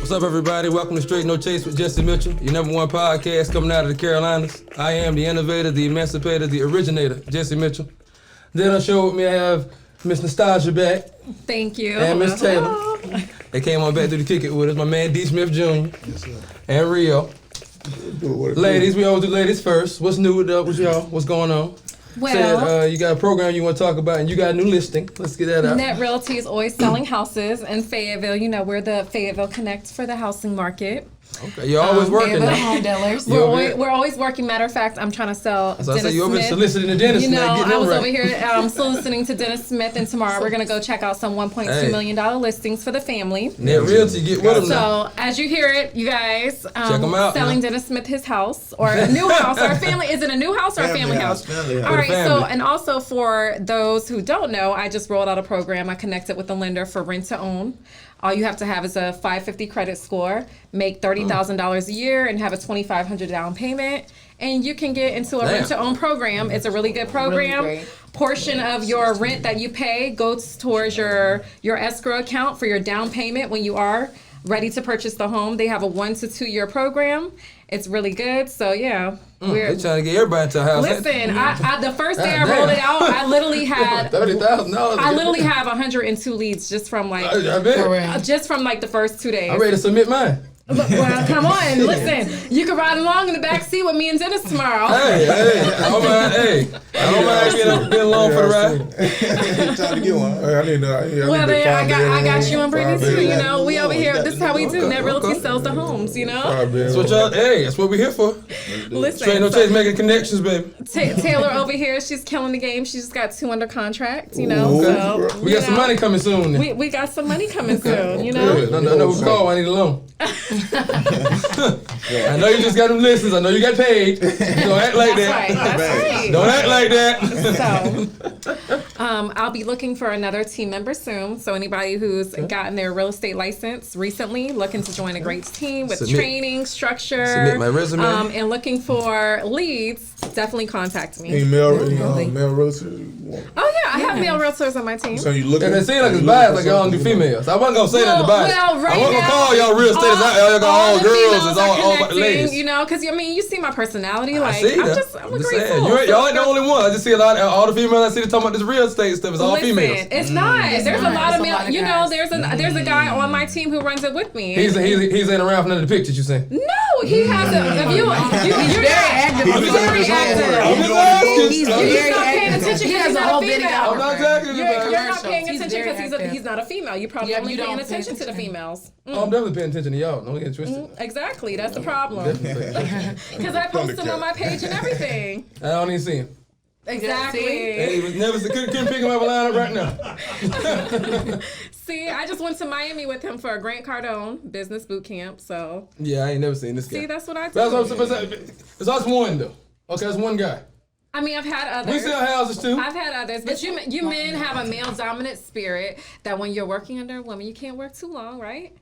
What's up, everybody? Welcome to Straight No Chase with Jesse Mitchell, your number one podcast coming out of the Carolinas. I am the innovator, the emancipator, the originator, Jesse Mitchell. Then on the show with me, I have Miss Nostalgia back. Thank you. And Miss Taylor. They came on back to the Kick It with us. My man D. Smith Jr. Yes, sir. And Rio. Ladies, we always do ladies first. What's new with y'all? What's going on? Well, Said, you got a program you want to talk about, and you got a new listing. Let's get that out. Net Realty is always selling houses in Fayetteville. You know, we're the Fayetteville Connect for the housing market. Okay, you're always working. Home dealers. We're always working. Matter of fact, I'm trying to sell Dennis Smith. You're over soliciting the Dennis Smith. I was over here soliciting to Dennis Smith, and tomorrow we're going to go check out some $1.2 million listings for the family. Net Realty, get with them now. So, as you hear it, you guys, check them out, selling Dennis Smith his house, or a new house, or a family. Is it a new house or a family house? Family house. All right, so, and also for those who don't know, I just rolled out a program. I connected with a lender for rent to own. All you have to have is a 550 credit score, make $30,000 a year, and have a $2,500 down payment. And you can get into a rent-to-own program. It's a really good program. Really portion of your rent that you pay goes towards your escrow account for your down payment when you are ready to purchase the home. They have a 1 to 2 year program. It's really good. So, yeah. They're trying to get everybody into a house. Listen, I the first day I rolled it out, I literally had $30,000. I literally have 102 leads just from like the first 2 days. I'm ready to submit mine. Well, come on, listen. You can ride along in the back seat with me and Dennis tomorrow. Hey, I don't mind being along for the ride. Trying to get one. I need to. Well, then I got you and Brittany too. You know, we over here. This is how we do. Net Realty sells the homes. You know. That's what y'all. Hey, that's what we're here for. Listen, Straight No Chase, making connections, baby. Taylor over here, she's killing the game. She just got 2 under contract. You know. Okay. So we got some money coming soon. Then. We got some money coming soon. You know. I know who called. I need a loan. I know you just got them listens. I know you got paid. Don't act like that. That's right. Don't act like that. So, I'll be looking for another team member soon. So anybody who's gotten their real estate license recently, looking to join a great team with training, structure, submit my resume, and looking for leads, definitely contact me. Male realtors. Oh yeah, I have male realtors on my team. So you looking? And it seems like it's biased, like y'all don't do females. I wasn't gonna say that the bias. Well, right I wasn't gonna now, call y'all real estate. Y'all got all girls. It's all about the ladies. You know, because I mean, you see my personality. Like, I'm a great fool. Y'all ain't the only one. I just see a lot of all the females I see talking about this real estate stuff. It's all females. It's not. There's a lot of male. You know, there's a guy on my team who runs it with me. He's ain't around for none of the pictures you seen. No, he has a. You're very active. He's very active. He's very active. Paying attention. He has a whole video. I'm not talking about. You're not paying attention because he's not a female. You probably only paying attention to the females. Oh, I'm definitely paying attention to y'all. Don't get twisted. Exactly. That's the problem. Because I post him on my page and everything. I don't even see him. Exactly. Hey, couldn't pick him up a lineup right now. See, I just went to Miami with him for a Grant Cardone business boot camp. So yeah, I ain't never seen this guy. See, that's what I do. That's what I'm saying. It's us one though. Okay, that's one guy. I mean, I've had others. We sell houses too. I've had others, but you men have a male dominant spirit that when you're working under a woman, you can't work too long, right?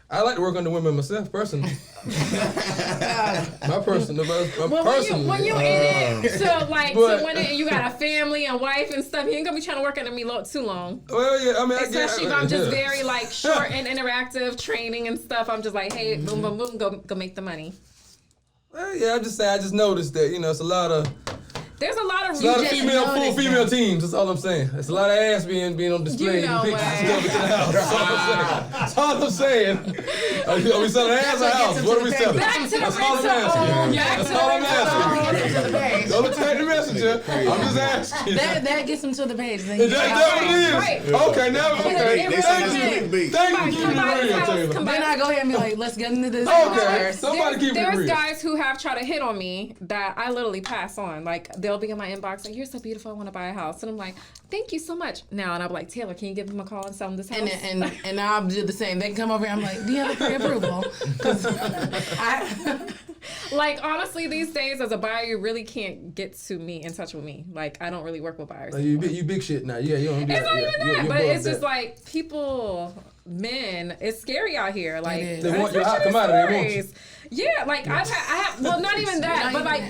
I like to work under women myself, personally. My personal, when you in it, so when you got a family and wife and stuff, you ain't gonna be trying to work under me too long. Well, yeah, I mean, especially if I'm just very like short and interactive training and stuff. I'm just like, hey, boom, boom, boom, go make the money. Well, yeah, I'm just saying. I just noticed that it's a lot of. There's a lot of full female teams. That's all I'm saying. There's a lot of ass being on display. You know pictures and stuff into the house. That's all I'm saying. Are we selling ass or house? What are we selling? Back to the That's all I'm asking. That's all I'm asking. Don't attack the messenger. I'm just asking. That gets them to the page. Is that what it is? Okay, now Thank you. Thank you. Then I go ahead and be like, let's get into this. Okay. Somebody keep it real. There's guys who have tried to hit on me that I literally pass on. Like, they'll be in my inbox like, you're so beautiful, I want to buy a house. And I'm like, thank you so much. Now, and I'll be like, Taylor, can you give them a call and sell them this house? And I'll do the same. They can come over here, I'm like, do you have a pre-approval? Like, honestly, these days, as a buyer, you really can't get to me in touch with me. Like, I don't really work with buyers. You big shit now. Yeah, you don't do It's that. not even that, but it's just like, men, it's scary out here. Like, they want your hot commodity. They want you. Yeah, like I have. Well, not even that, but like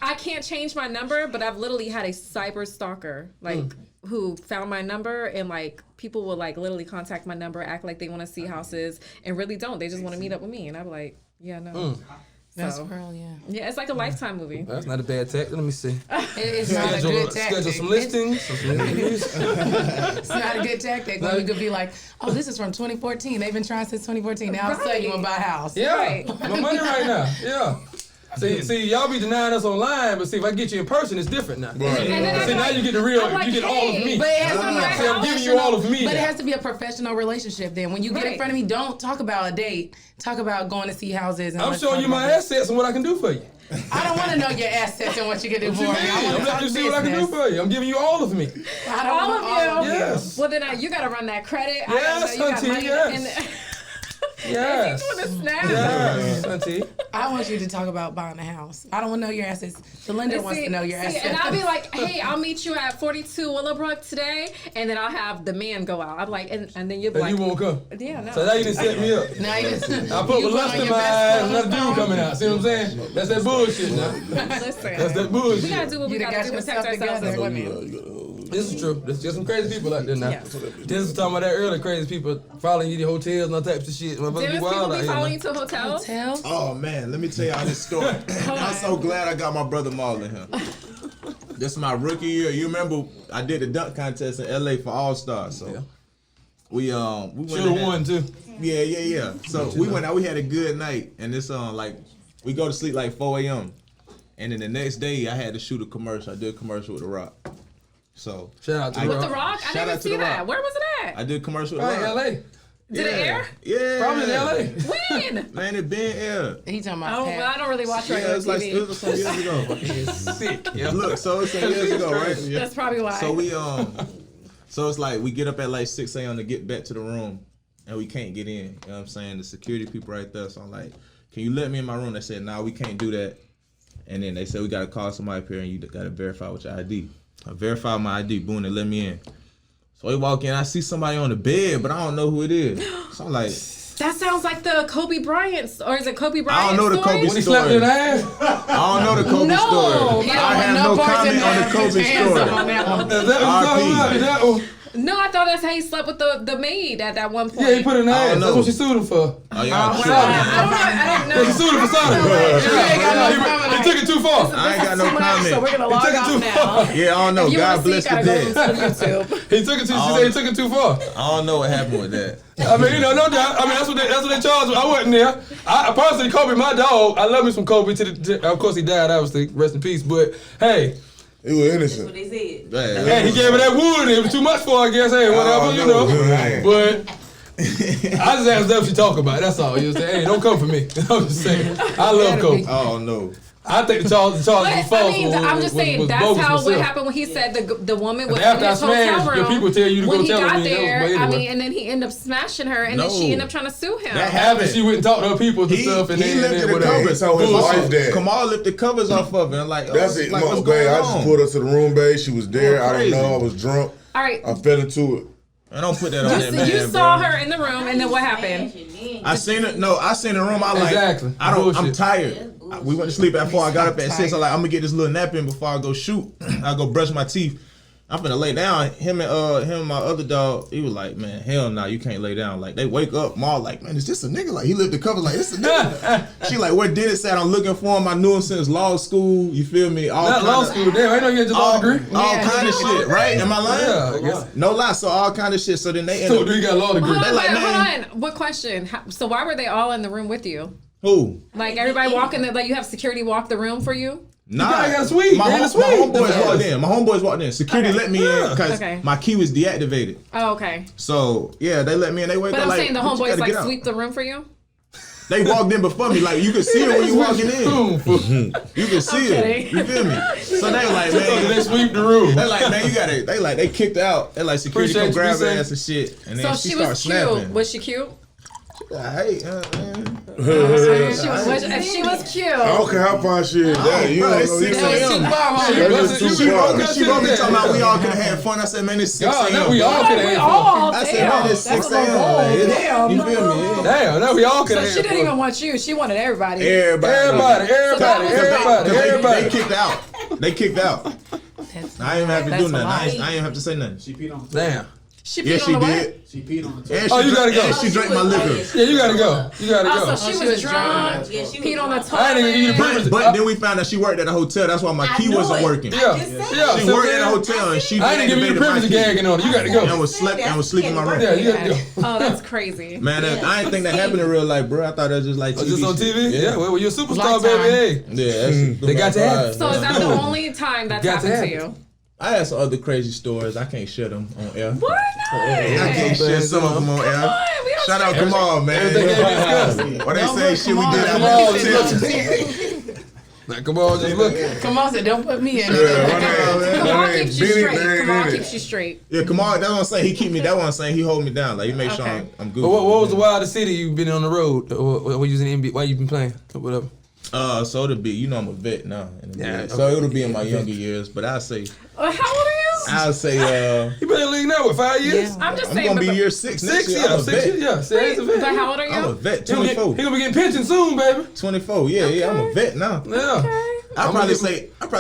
I can't change my number, but I've literally had a cyber stalker. Like who found my number, and like people will like literally contact my number, act like they want to see houses, and really don't. They just want to meet up with me, and I'm like, yeah, no. That's So, Pearl, yeah. yeah, it's like a Lifetime movie. That's not a bad tactic. Let me see. It's not a good tactic. Schedule some listings. It's not a good tactic when you could be like, oh, this is from 2014. They've been trying since 2014. Now all of a sudden you want to buy a house. Yeah, Right. my money right now. Yeah. See, y'all be denying us online, but see, if I get you in person, it's different now. And then I'm See, now like- you get the real, I'm like, you get all of hey, me. But it has to be a See, I'm giving you all of me But it now. has to be a professional relationship then. When you get in Right. front of me, don't talk about a date. Talk about going to see houses. And I'm let's showing talk you my about assets and what I can do for you. this. I don't want to know your assets and what you can do What for you me. mean? I want I'm to talk letting you see what I can do business. for you. I'm giving you all of me. I don't All want of you. Yes. Well, then you got to run that credit. Yes, I gotta know auntie, you got money. yes. And Yes. he's doing a snap. Yes, auntie. I want you to talk about buying a house. I don't want to know your assets. The lender wants to know your assets. And I'll be like, hey, I'll meet you at 42 Willowbrook today, and then I'll have the man go out. I'm like, and then you'll be And like, you won't come. yeah, no. So now you done set me up. Now you just, I put you with lust on in your my best eyes, foot another on dude coming out. See what I'm saying? That's that bullshit now. Listen, That's that bullshit. we gotta do what we You done gotta do got to protect yourself ourselves as together. women. This is true. There's some crazy people out there now. Yes. Dennis was talking about that earlier. Crazy people following you to hotels and all types of shit. Motherfuckers be Dennis, wild people out be here. following man. you to hotels. Hotels? Oh man, let me tell y'all this story. I'm so glad I got my brother Marlon here. This is my rookie year. You remember I did the dunk contest in LA for All Stars. So Yeah. we went Should have in- won too. Yeah. So we went out, we had a good night, and this like we go to sleep like 4 a.m. And then the next day I had to shoot a commercial. I did a commercial with The Rock. So Shout out to I- The With Rock. The Rock, I Shout didn't out to see The that. Rock. Where was it at? I did a commercial with Right, The Rock. LA. Did it air? Yeah. Probably in LA. When? Man, it been aired. He talking about Oh, well, I don't really watch Yeah, regular it was like TV. it was some years ago. It's sick. Yeah. Look, so it's some years ago, right? That's probably why. So we so it's like we get up at like 6 a.m. to get back to the room, and we can't get in. You know what I'm saying? The security people right there. So I'm like, can you let me in my room? They said, nah, we can't do that. And then they said we gotta call somebody up here and you gotta verify with your ID. I verified my ID, boom, they let me in. So we walk in, I see somebody on the bed, but I don't know who it is. So I'm like, That sounds like the Kobe Bryant, or is it Kobe I Bryant? don't know the story? Kobe When he slapped her in the ass. I don't know the Kobe No. story. He don't I want have no no parts in comment on the that. Kobe Hands story. up on that one. Is that what you're talking about? Is that one? No, I thought that's how he slept with the maid at that one point. Yeah, he put her in the I ass. don't That's know. what she sued him for. Oh, y'all I tripping. don't know. Yeah, she sued him for sodomy. He took it too far. I ain't got no So comment. we're gonna log took it off too now. far. Yeah, I don't know. If you God want to bless see, the gotta go dead. to YouTube. He took it too. She said he took it too far. I don't know what happened with that. I mean, no doubt. I mean, that's what they charged me. I wasn't there. I personally, Kobe, my dog. I love me some Kobe. Of course, he died. Obviously, rest in peace. But hey, He was innocent. They said. hey, he gave her that wood. It was too much for her, I guess. Hey, whatever, you know. Right. But I just asked them what she talk about. That's all. You say, hey, don't come for me. I'm just saying. I love Kobe. Oh no. I think the charges was false. But I mean, I'm just saying was that's bogus how what myself. happened when he said the woman was after in I his hotel smashed, room. your people tell you to when go he tell got me. there, But I anyway. mean, and then he ended up smashing her, and then No. she ended up trying to sue him. That After happened. she went and talked to her people and He stuff, and then lifted the whatever. covers. So his wife dead. Kamal lifted the covers off of it. I'm like, oh, That's it, like, my what's babe. going I just on? pulled her to the room, babe. She was there. Oh, I don't crazy. know. I was drunk. All right, I fell into it. I don't put that on that man, you saw bro. her in the room, and then what happened? I seen it. No, I seen the room. I like. Exactly. I don't. I'm Bullshit. tired. We went to sleep at 4. I got up at 6. I'm like, I'm gonna get this little nap in before I go shoot. I go brush my teeth. I'm finna lay down. Him and my other dog. He was like, man, hell no, you can't lay down. Like they wake up. Ma like, man, is this a nigga? Like he lifted the cover. Like this a nigga. She like, where Dennis at? I'm looking for him. I knew him since law school. You feel me? All Not kinda- law school, damn. I know you get your law degree. All kind of shit, right? Am I lying? Yeah, I guess. No lie. So all kind of shit. So then they end So up. do you got a law degree? Hold on, like, wait, man. hold on. What question? So why were they all in the room with you? Who? Like everybody walking, like you have security walk the room for you? Nah, probably got a suite. My, They in a home, my suite. homeboys Them walked ass. in. My homeboys walked in. Security Okay. let me in because Okay. my key was deactivated. Oh, okay. So yeah, they let me in. They wake But up I'm like, saying the "Bitch, you homeboys gotta like get out." sweep the room for you? They walked in before me. Like you could see it when you walking in. You could see kidding. it. You feel me? So they like, So man. they sweep the room. They like, man, you gotta. They kicked out. They like security Appreciate come you, grab her be ass and shit, and then So she she started was cute. snapping. Was she cute? Hey, If she was cute. I don't care how far she is. Yeah, you bro, don't it's know. 6 You a.m. That's just too far. She wrote me talking about we all could have had fun. I said, man, it's 6 God, now a.m. we all could have had fun. Oh, I said, damn. man, it's That's 6 a little bold. a.m. Damn. You feel me? Yeah. Damn, now we all could So have she had didn't fun. even want you. She wanted everybody. Everybody. Everybody. They Everybody. kicked out. They kicked out. I ain't have to That's do a nothing. lot. I ain't have to say nothing. She peed on the Damn. She Yeah, peed she on the what? did. She peed on the And toilet. she you gotta drank- go. and she drank my liquor. Yeah, you gotta go. You gotta go. Oh, so she was drunk. Yeah, she Peed on the was toilet. I ain't even give you the privilege. But then we found out she worked at a hotel. That's why my I key know wasn't it. working. I Yeah, just said yeah. She so worked at a then- hotel and she I ain't even give you the deactivated my privilege of key. gagging on it. You gotta And go. was sleeping in my room. Yeah, you gotta go. Oh, that's crazy. Man, I ain't think that happened in real life, bro. I thought that was just like Oh, TV just on shit. TV? Yeah, well, you're a superstar, Lifetime. baby. Hey. Yeah, that's They got to have it. So is that the only time that's Got to happened to have you? I had some other crazy stories. I can't share them on air. Why not? I can't share some of them on air. Come on, we don't Shout out, come on, man. Everything can't be discussed. Why they Don't say look, shit we come did on. out Come of on, hotel. Like, come on, just look. Come on, so don't put me in Yeah, it. my name- Kamal my name keeps you Benny, straight. they ain't Kamal in it. keeps you straight. Yeah, come on. That's what I'm saying. He keep me. That's what I'm saying. He hold me down. Like he make sure Okay. I'm good. But what was the wildest city you've been on the road? Or using NBA? Why you been playing? Or whatever. So it'll be. You know, I'm a vet now. Yeah, So okay. it'll be in my younger years. But I'll say. How old are you? I'll say. You been in the league now, what, 5 years? Yeah. I'm just I'm saying. gonna be but- year 6 next 6 year. years. I'm a 6 vet. years. Yeah, say it's a vet. But how old are you? I'm a vet. He gonna 24. be getting pension soon, baby. 24. Yeah. I'm a vet now. Yeah. I'll probably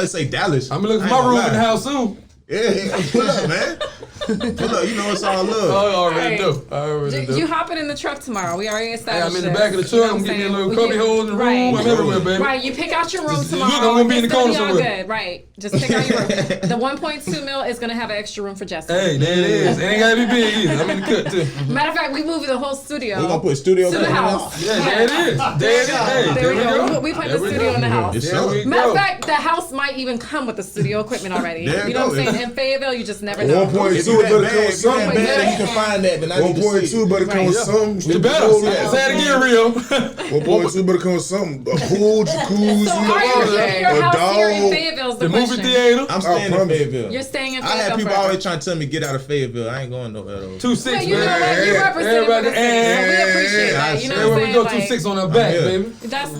say Dallas. I'm gonna look for I my ain't room gonna in the lie. house soon. Yeah, pull up, man. Pull up. You know it's all Oh, love. I already Right. know. I already know. You hopping in the truck tomorrow. We already Hey, established I'm in the this. back of the You truck. know I'm what getting me a saying? little cubby hole in the room. Right. I'm everywhere, baby. Right, you pick out your room Just look, tomorrow. I'm gonna be in the It's gonna corner be all somewhere. good. Right. Just pick out your room. The 1.2 mil is gonna have an extra room for Jesse. Hey, there it is. It ain't gotta be big either. I'm in the cut too. Matter of fact, we moved the whole studio We're gonna put studio to the equipment in house. Yeah, there it is. There it is. Hey, There we go. We put There the we studio go. in the house. Yes, There sir. we Matter of go. fact, the house might even come with the studio equipment already. There You know what I'm you go. saying? In Fayetteville, you just never know. 1.2 If you better that come bad, with if you that something. bad that you can find that, then I need to see 1.2 it. better come with something. You better. Say it again, real. 1.2 better come with something. A pool, jacuzzi, So are you keeping your a house here in dog. Fayettille? Is The the movie question. theater. I'm staying in promise. Fayettille. You're staying in I Fayettille had people forever. always trying to tell me get out of Fayettille. I ain't going nowhere though. 2-6, Well, you know man. what? You represent for the city, so we Hey, appreciate that. You know Everywhere what we I'm go, saying? 2-6 on our back, here. baby.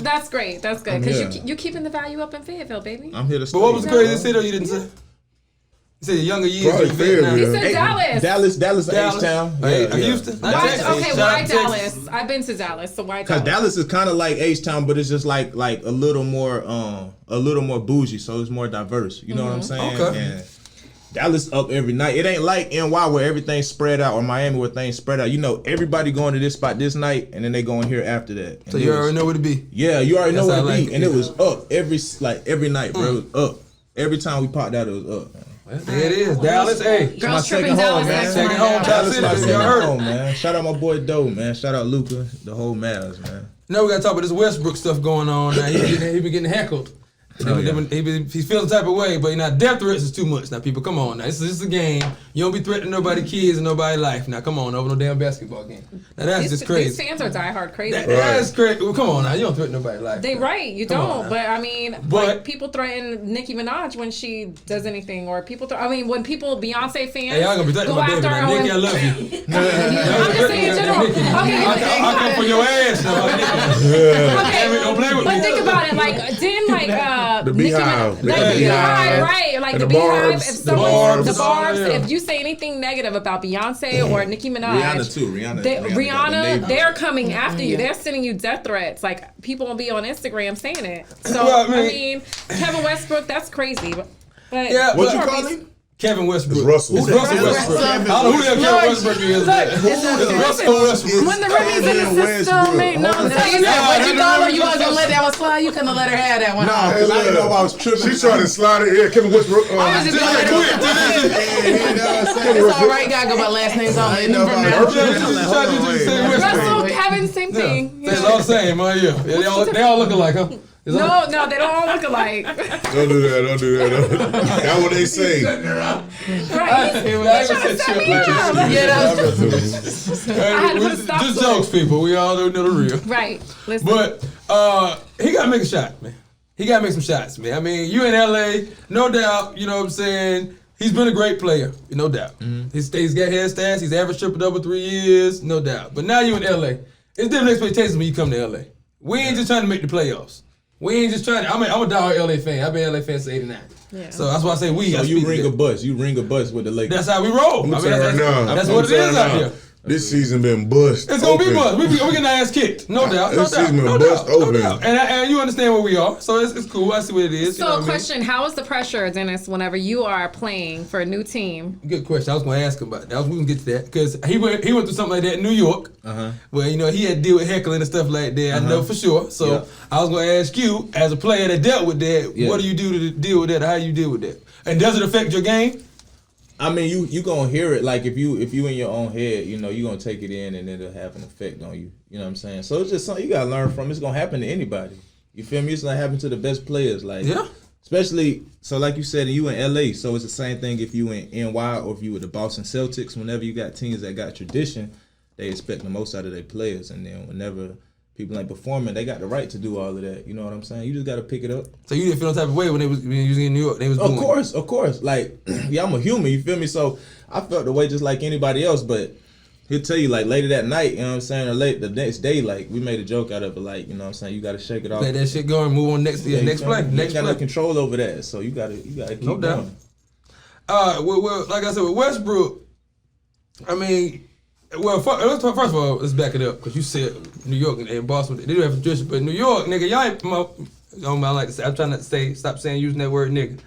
That's great. That's good because Yeah. you keeping the value up in Fayettille, baby. I'm here to stay. But what was the craziest city you didn't say? You said your younger years. Probably you vet now. He Fayettille. said Dallas. Dallas, Dallas. H-Town. Hey, Yeah, Houston. Not Why, Texas. okay, Shout why out to Texas. Dallas? I've been to Dallas, so why Cause Dallas? Dallas is kind of like H-Town, but it's just like a little more bougie, so it's more diverse. You know what I'm saying? Okay. And Dallas up every night. It ain't like NY where everything's spread out, or Miami where things spread out. You know, everybody going to this spot this night, and then they going here after that. So And you it was- already know where to be. Yeah, you already know That's where how I to like be, it. and it was up every night, bro. It was up. Every time we popped out, it was up. Well, there it is. Dallas, hey. Girls my trip in second Dallas home, man. next Second month. home. Dallas my Y'all second heard it. home, man. Shout out my boy Doe, man. Shout out Luca, the whole Mavs, man. Now we gotta talk about this Westbrook stuff going on. Now he been getting heckled. He feels the type of way, but death threats is too much. Now people, come on. Now this is a game. You don't be threatening nobody's kids and nobody's life. Now come on, over no damn basketball game. Now that's just These crazy. fans are diehard crazy. That's crazy. Well, come on now, you don't threaten nobody's life. They right, you Come on don't. now. But I mean, But- like, people threaten Nicki Minaj when she does anything, or people. When people Beyonce fans Hey, y'all gonna be threatening go my baby. after Now, her. Nikki, I love you. I'm just saying in general. Okay, I come for your ass now. okay. Don't play with But me. think about it, like didn't The Nicki Beehive. Minaj, like the Beehive, right? Like And the the Beehive. Barbs. If The someone, the Barbs. Barbs, Yeah. if you say anything negative about Beyonce or Nicki Minaj, Rihanna too. Rihanna got the Rihanna, neighbor. they're coming after you. They're sending you death threats. Like people will be on Instagram saying it. So Well, I mean, Kevin Westbrook, that's crazy. But Yeah, What you but- call him? Kevin Westbrook. It's Russell. It's Russell Westbrook. I don't know who the hell Kevin Westbrook is. It's Russell Westbrook. when the Remy's in the Kevin system, Westbrook. ain't no. You said, what you call her? You wasn't gonna let that one slide? You couldn't have let her have that one. Nah, because I didn't know if I was tripping. She tried to slide it. Yeah, Kevin Westbrook. I was just gonna let her It's all right, gotta go by last names only. I know From about now. it. Russell, Kevin, same thing. They all the same, huh? Yeah. They all look alike, huh? Is that- No, they don't all look alike. Don't do that. Don't do that. That's what they say. Right? He's I trying to set me up. Yeah, that was I had to put a stop Just to it. jokes, people. We all know the real. Right. Listen. But he gotta make a shot, man. He gotta make some shots, man. I mean, you in LA, no doubt. You know what I'm saying? He's been a great player, no doubt. He's got head stats. He's averaged triple-double 3 years, no doubt. But now you in LA. It's different expectations when you come to LA. We ain't just trying to make the playoffs. We ain't just trying to. I'm a diehard LA fan. I've been an LA fan since '89. Yeah. So that's why I say we. So I you speak ring to a them. bus. You ring a bus with the Lakers. That's how we roll. I'm telling you right now. That's I'm what it is telling out you here. now. This season been bust. It's gonna be open. bust. We getting our ass kicked, no doubt, no This doubt, season been no bust doubt, no open. doubt. And you understand where we are, so it's cool. I see what it is. So, you know what question: how is the pressure, Dennis, whenever you are playing for a new team? I mean? Good question. I was gonna ask him about that. We can get to that because he went through something like that in New York, where he had to deal with heckling and stuff like that. I know for sure. So I was gonna ask you, as a player that dealt with that, what do you do to deal with that? How do you deal with that? And does it affect your game? I mean, you gonna hear it like if you in your own head, you gonna take it in and it'll have an effect on you. You know what I'm saying? So it's just something you gotta learn from. It's gonna happen to anybody. You feel me? It's gonna happen to the best players. Like especially so like you said, you in LA. So it's the same thing if you in NY or if you with the Boston Celtics. Whenever you got teams that got tradition, they expect the most out of their players. And then whenever people ain't performing, they got the right to do all of that. You know what I'm saying? You just gotta pick it up. So you didn't feel no type of way when you was in New York? They was doing Of course. Like, yeah, I'm a human. You feel me? So I felt the way just like anybody else. But he'll tell you like later that night. You know what I'm saying? Or late the next day, like we made a joke out of it. Like, you know what I'm saying? You gotta shake it off. Let that shit go and move on next play. You Next got no play. control over that. So you gotta keep No doubt. going. Well, like I said, with Westbrook, I mean, first of all, let's back it up because you said New York and Boston, they do have tradition, but New York, nigga, y'all ain't. I like to say, I'm trying not to stop using that word nigga.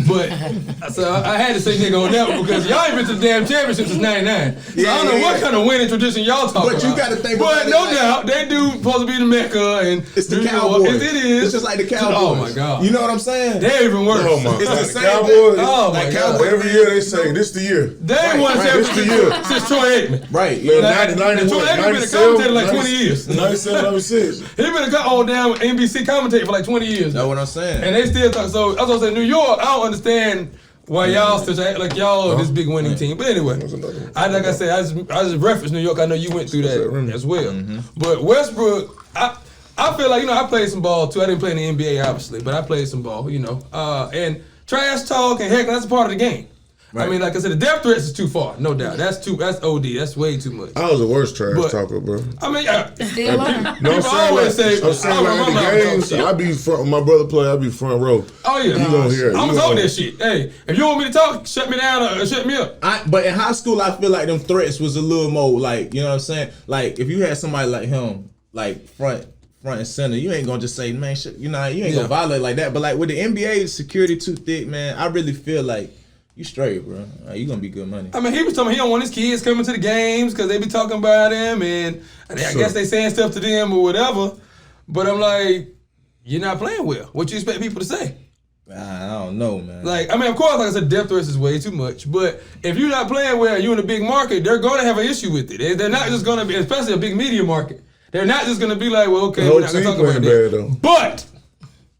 But so I had to say nigga on that one because y'all ain't been to the damn championship since '99. So I don't know what kind of winning tradition y'all talking about. But you gotta think But about no it, doubt, they do supposed to be the Mecca and It's the New York. Cowboys. It is. It's just like the Cowboys. Oh my God. You know what I'm saying? They're even worse. Oh my It's God. the The same Cowboys. thing. Oh my God. Every year they say this the year. They ain't won right. This the year. since Troy Aikman. Right. Man, Like, 90, Troy Aikman been a 97, commentator like 20 years. 97, 96. He been a old damn NBC commentator for like 20 years. That's what I'm saying. And they still talk. So I was gonna say New York. I don't understand why y'all still act like y'all are this big winning team. But anyway, like I said, I just referenced New York. I know you went through that as well. But Westbrook, I feel like I played some ball too. I didn't play in the NBA obviously, but I played some ball. And trash talk and heck, that's a part of the game. Right. I mean, like I said, the depth threats is too far, no doubt. That's OD. That's way too much. I was the worst trash But- talker, bro. I mean, Still learn. No, People always say, I'm saying like I'm at out the games, talking shit. I be front. When my brother play, I be front row. Oh yeah, You gonna hear it. I'm You gonna talk gonna- that shit. Hey, if you want me to talk, shut me down or shut me up. But in high school, I feel like them threats was a little more like, you know what I'm saying? Like if you had somebody like him, like front and center, you ain't gonna just say, man, shit, you ain't gonna violate like that. But like with the NBA, security too thick, man. I really feel like you straight, bro. Like, you gonna be good money. I mean, he was telling me he don't want his kids coming to the games because they be talking about him and I guess they saying stuff to them or whatever. But I'm like, you're not playing well. What you expect people to say? I don't know, man. Like, I mean, of course, like I said, depth threats is way too much. But if you're not playing well, you're in a big market, they're going to have an issue with it. They're not just going to be, especially a big media market. They're not just going to be like, well, okay, The we're whole not going team to talk about playing that. bad though. But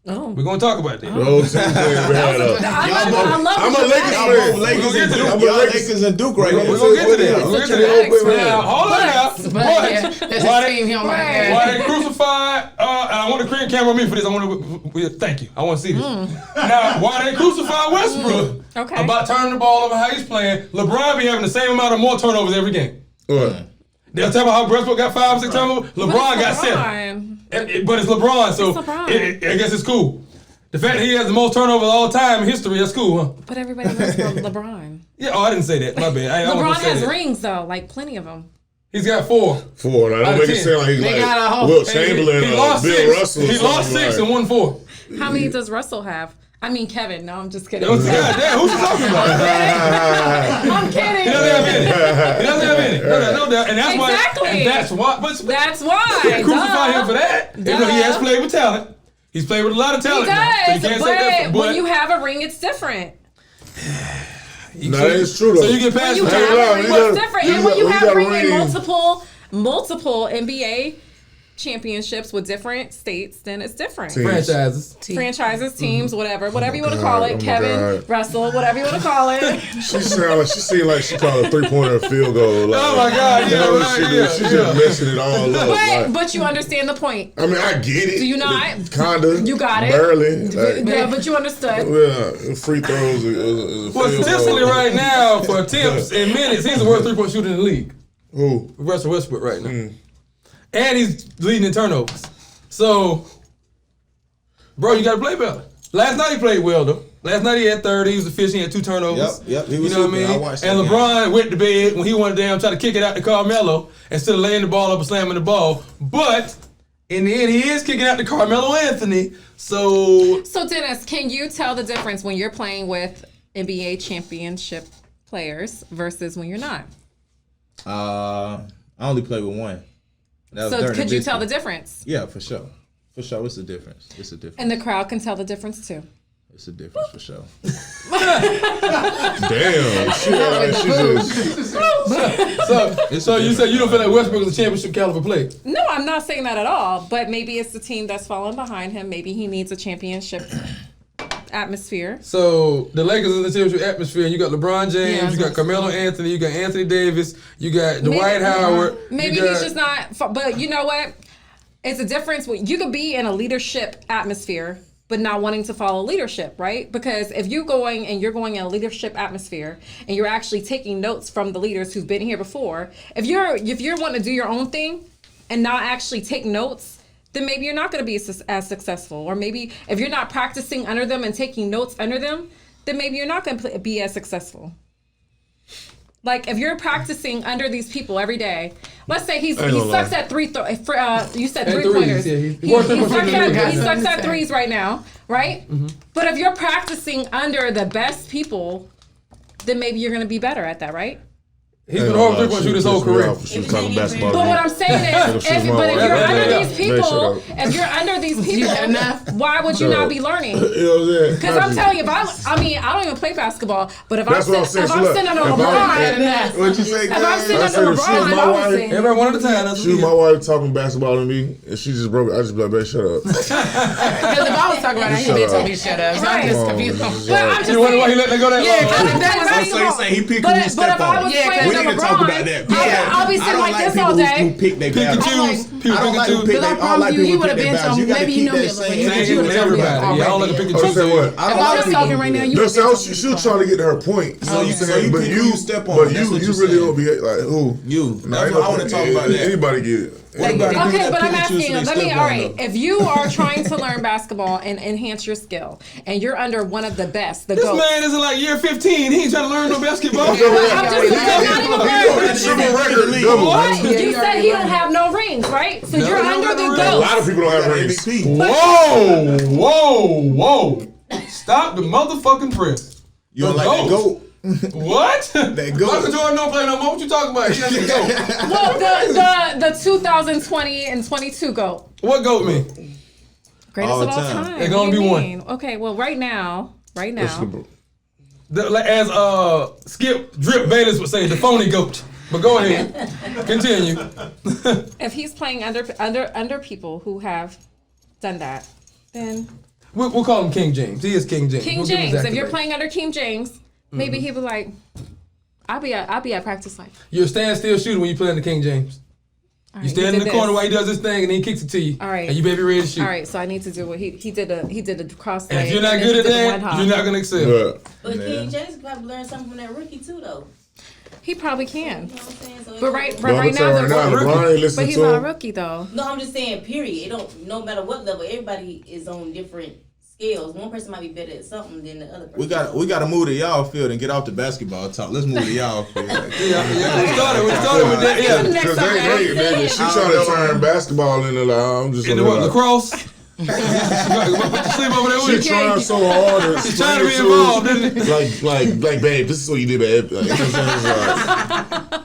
Oh. we're going to talk about that. The whole team playing bad though. I'm a Lakers Y'all fan. both Lakers We're and gonna Duke. get to that. Y'all I'm a Lakers- Lakers and Duke right We're now. going to get to that. We're going to get to that. Now, Now, hold on now. But yeah, that's why a team he don't like. Right. Why they crucified, and I want the Korean camera on me for this. I want to thank you. I want to see this. Now, why they crucified Westbrook Okay. about turning the ball over, how he's playing? LeBron be having the same amount of more turnovers every game. What? They'll tell me how Westbrook got 5 or 6 turnovers. LeBron got 7. But it's LeBron, so It's LeBron. I guess it's cool. The fact that he has the most turnovers all time in history, that's cool, huh? But everybody knows about LeBron. Yeah, I didn't say that. My bad. I LeBron wasn't gonna say has that. rings though, like plenty of them. He's got 4. 4. Now, Out don't of make it 10. sound like he's They got a like whole- Will Chamberlain He or lost Bill 6. Russell. or He lost something 6 like. and won 4. How many does Russell have? I mean Kevin. No, I'm just kidding. God damn, who's he talking about? I'm kidding. He doesn't have any. He doesn't have any. No doubt. And that's Exactly. why. And that's why. But That's why. you can't crucify Duh. him for that. Even though he has played with talent. He's played with a lot of He talent. does, now. So you can't say that. but when you have a ring, it's different. No, that is true though. So you get past When you the have lie, a ring, you it's gotta- different. you And when you gotta- have you ring gotta in multiple NBA championships with different states, then it's different. Teams. franchises. Franchises, teams, whatever you want to God, call oh it. my Kevin, God. Russell, whatever you want to call it. She seemed like she called a 3-pointer a field goal. Like, Oh my God, yeah, you know, right, she yeah, just yeah. messing it all up. like, But you understand the point. I mean, I get it. Do you not? Kinda. You got it. Barely. Yeah, but you understood. Yeah, free throws is a Well, field statistically goal. right now for attempts in minutes, he's the worst 3-point shooter in the league. Who? Russell Westbrook right now. And he's leading in turnovers. So, bro, you got to play better. Last night he played well, though. Last night he had 30. He was efficient. He had 2 turnovers. Yep. He was you know what I super. mean? I watched And that LeBron went to bed when he wanted to damn try to kick it out to Carmelo instead of laying the ball up and slamming the ball. But in the end, he is kicking out to Carmelo Anthony. So Dennis, can you tell the difference when you're playing with NBA championship players versus when you're not? I only play with one. That was So during could you tell the Biscuit. difference? Yeah, for sure. For sure, it's a difference. It's a difference. And the crowd can tell the difference too. It's a difference for sure. Damn, shit, like she just. so you said you don't feel like Westbrook is a championship caliber player? No, I'm not saying that at all. But maybe it's the team that's falling behind him. Maybe he needs a championship atmosphere. So the Lakers in the championship atmosphere, and you got LeBron James, Yeah, you got Carmelo Anthony, you got Anthony Davis, you got Dwight Howard. Maybe you got, he's just not. But you know what? It's a difference. You could be in a leadership atmosphere, but not wanting to follow leadership, right? Because if you're going in a leadership atmosphere and you're actually taking notes from the leaders who've been here before, if you're wanting to do your own thing and not actually take notes, then maybe you're not going to be as successful. Or maybe if you're not practicing under them and taking notes under them, then maybe you're not going to be as successul. Like if you're practicing under these people every day, let's say he sucks at you said At 3 threes, pointers. yeah, He he sucks at threes right now, right? Mm-hmm. But if you're practicing under the best people, then maybe you're going to be better at that, right? He's been horrible 3-point shooter his whole career. She was talking basketball. But what I'm saying is, if you're under these people, why would you not be learning? You know what I'm saying? Because I'm telling you, I don't even play basketball, but if I'm sitting on LeBron, What you say, if I'm sitting under LeBron, I would say, Everybody one at a time. She was my wife talking basketball to me, and she just broke it. I just be like, babe, shut up. Because if I was talking about it, he'd been told me to shut up. So I'm just confused. But I'm just You wonder why he let that go that long? So you saying he picking But who if step I on? was Yeah, playing We under need to talk LeBron, about that. I'll be sitting like this all Who day. pick their Pick and balance. choose. People I don't pick and like who choose. pick But I their. I don't like promise you, people he who would have pick been their balance. told You gotta maybe you keep know me that a little same. bit. Same with everybody. Yeah, I don't like to pick and I'm choose. saying what? I If don't I like was people talking who right do now, that. you No, would so have she was trying to get to her point. You know what I'm So saying? you But pick who you step on. but That's what you you're really saying. don't be like who? You. Nah, That's ain't what I no- want to talk about. That. Anybody get it. Anybody do Okay, that but pick I'm and choose asking, and they let me, step all on right, them. if you are trying to learn basketball and enhance your skill, and you're under one of the best, the This GOAT. man is in like year 15. He ain't trying to learn no basketball. I'm not even learning. Triple record double. What? Yeah, You you said already he don't learned. have no rings, right? So No, you're no, under no, the no, A GOAT. lot of people don't have rings. Whoa, whoa, whoa. Stop the motherfucking press. You don't The like that GOAT. goat? What? That goat. Michael Jordan don't play no more. What you talking about? He doesn't go. Well, the 2020 and 22 GOAT. What GOAT mean? Greatest All of all time. time. There's What gonna do be you one. mean? Okay, well, right now, As Skip Drip Bayless would say, the phony GOAT. But go ahead. Continue. if he's playing under people who have done that, then We'll call him King James. He is King James. King We'll give him James. his If you're accolade. playing under King James, maybe he was like, I'll be at practice like. You're a standstill shooter when you play under King James. All You right, stand he in the did corner this. while he does his thing, and he kicks it to you. All right. And you better be ready to shoot. All right, so I need to do what he did a cross And leg. if you're not and good then at he did the one that, hop. you're not gonna excel. Yeah. But King James probably learned something from that rookie too, though. He probably can. You know what I'm saying? So But it- right But I'm now, telling you right now, the LeBron ain't but listening he's to not a him. rookie though. No, I'm just saying. Period. It don't. No matter what level, everybody is on different scales. One person might be better at something than the other person. We got to move to y'all field and get off the basketball talk. Let's move to y'all field. Yeah, we started with that. Yeah. Next Because subject. she trying to turn basketball into like, I'm just In the gonna what, like, lacrosse? Put your sleep over there she with you. trying so hard. She's trying to be involved, isn't it? Like, babe, this is what you did, babe. Like, you know what I'm saying? It's like,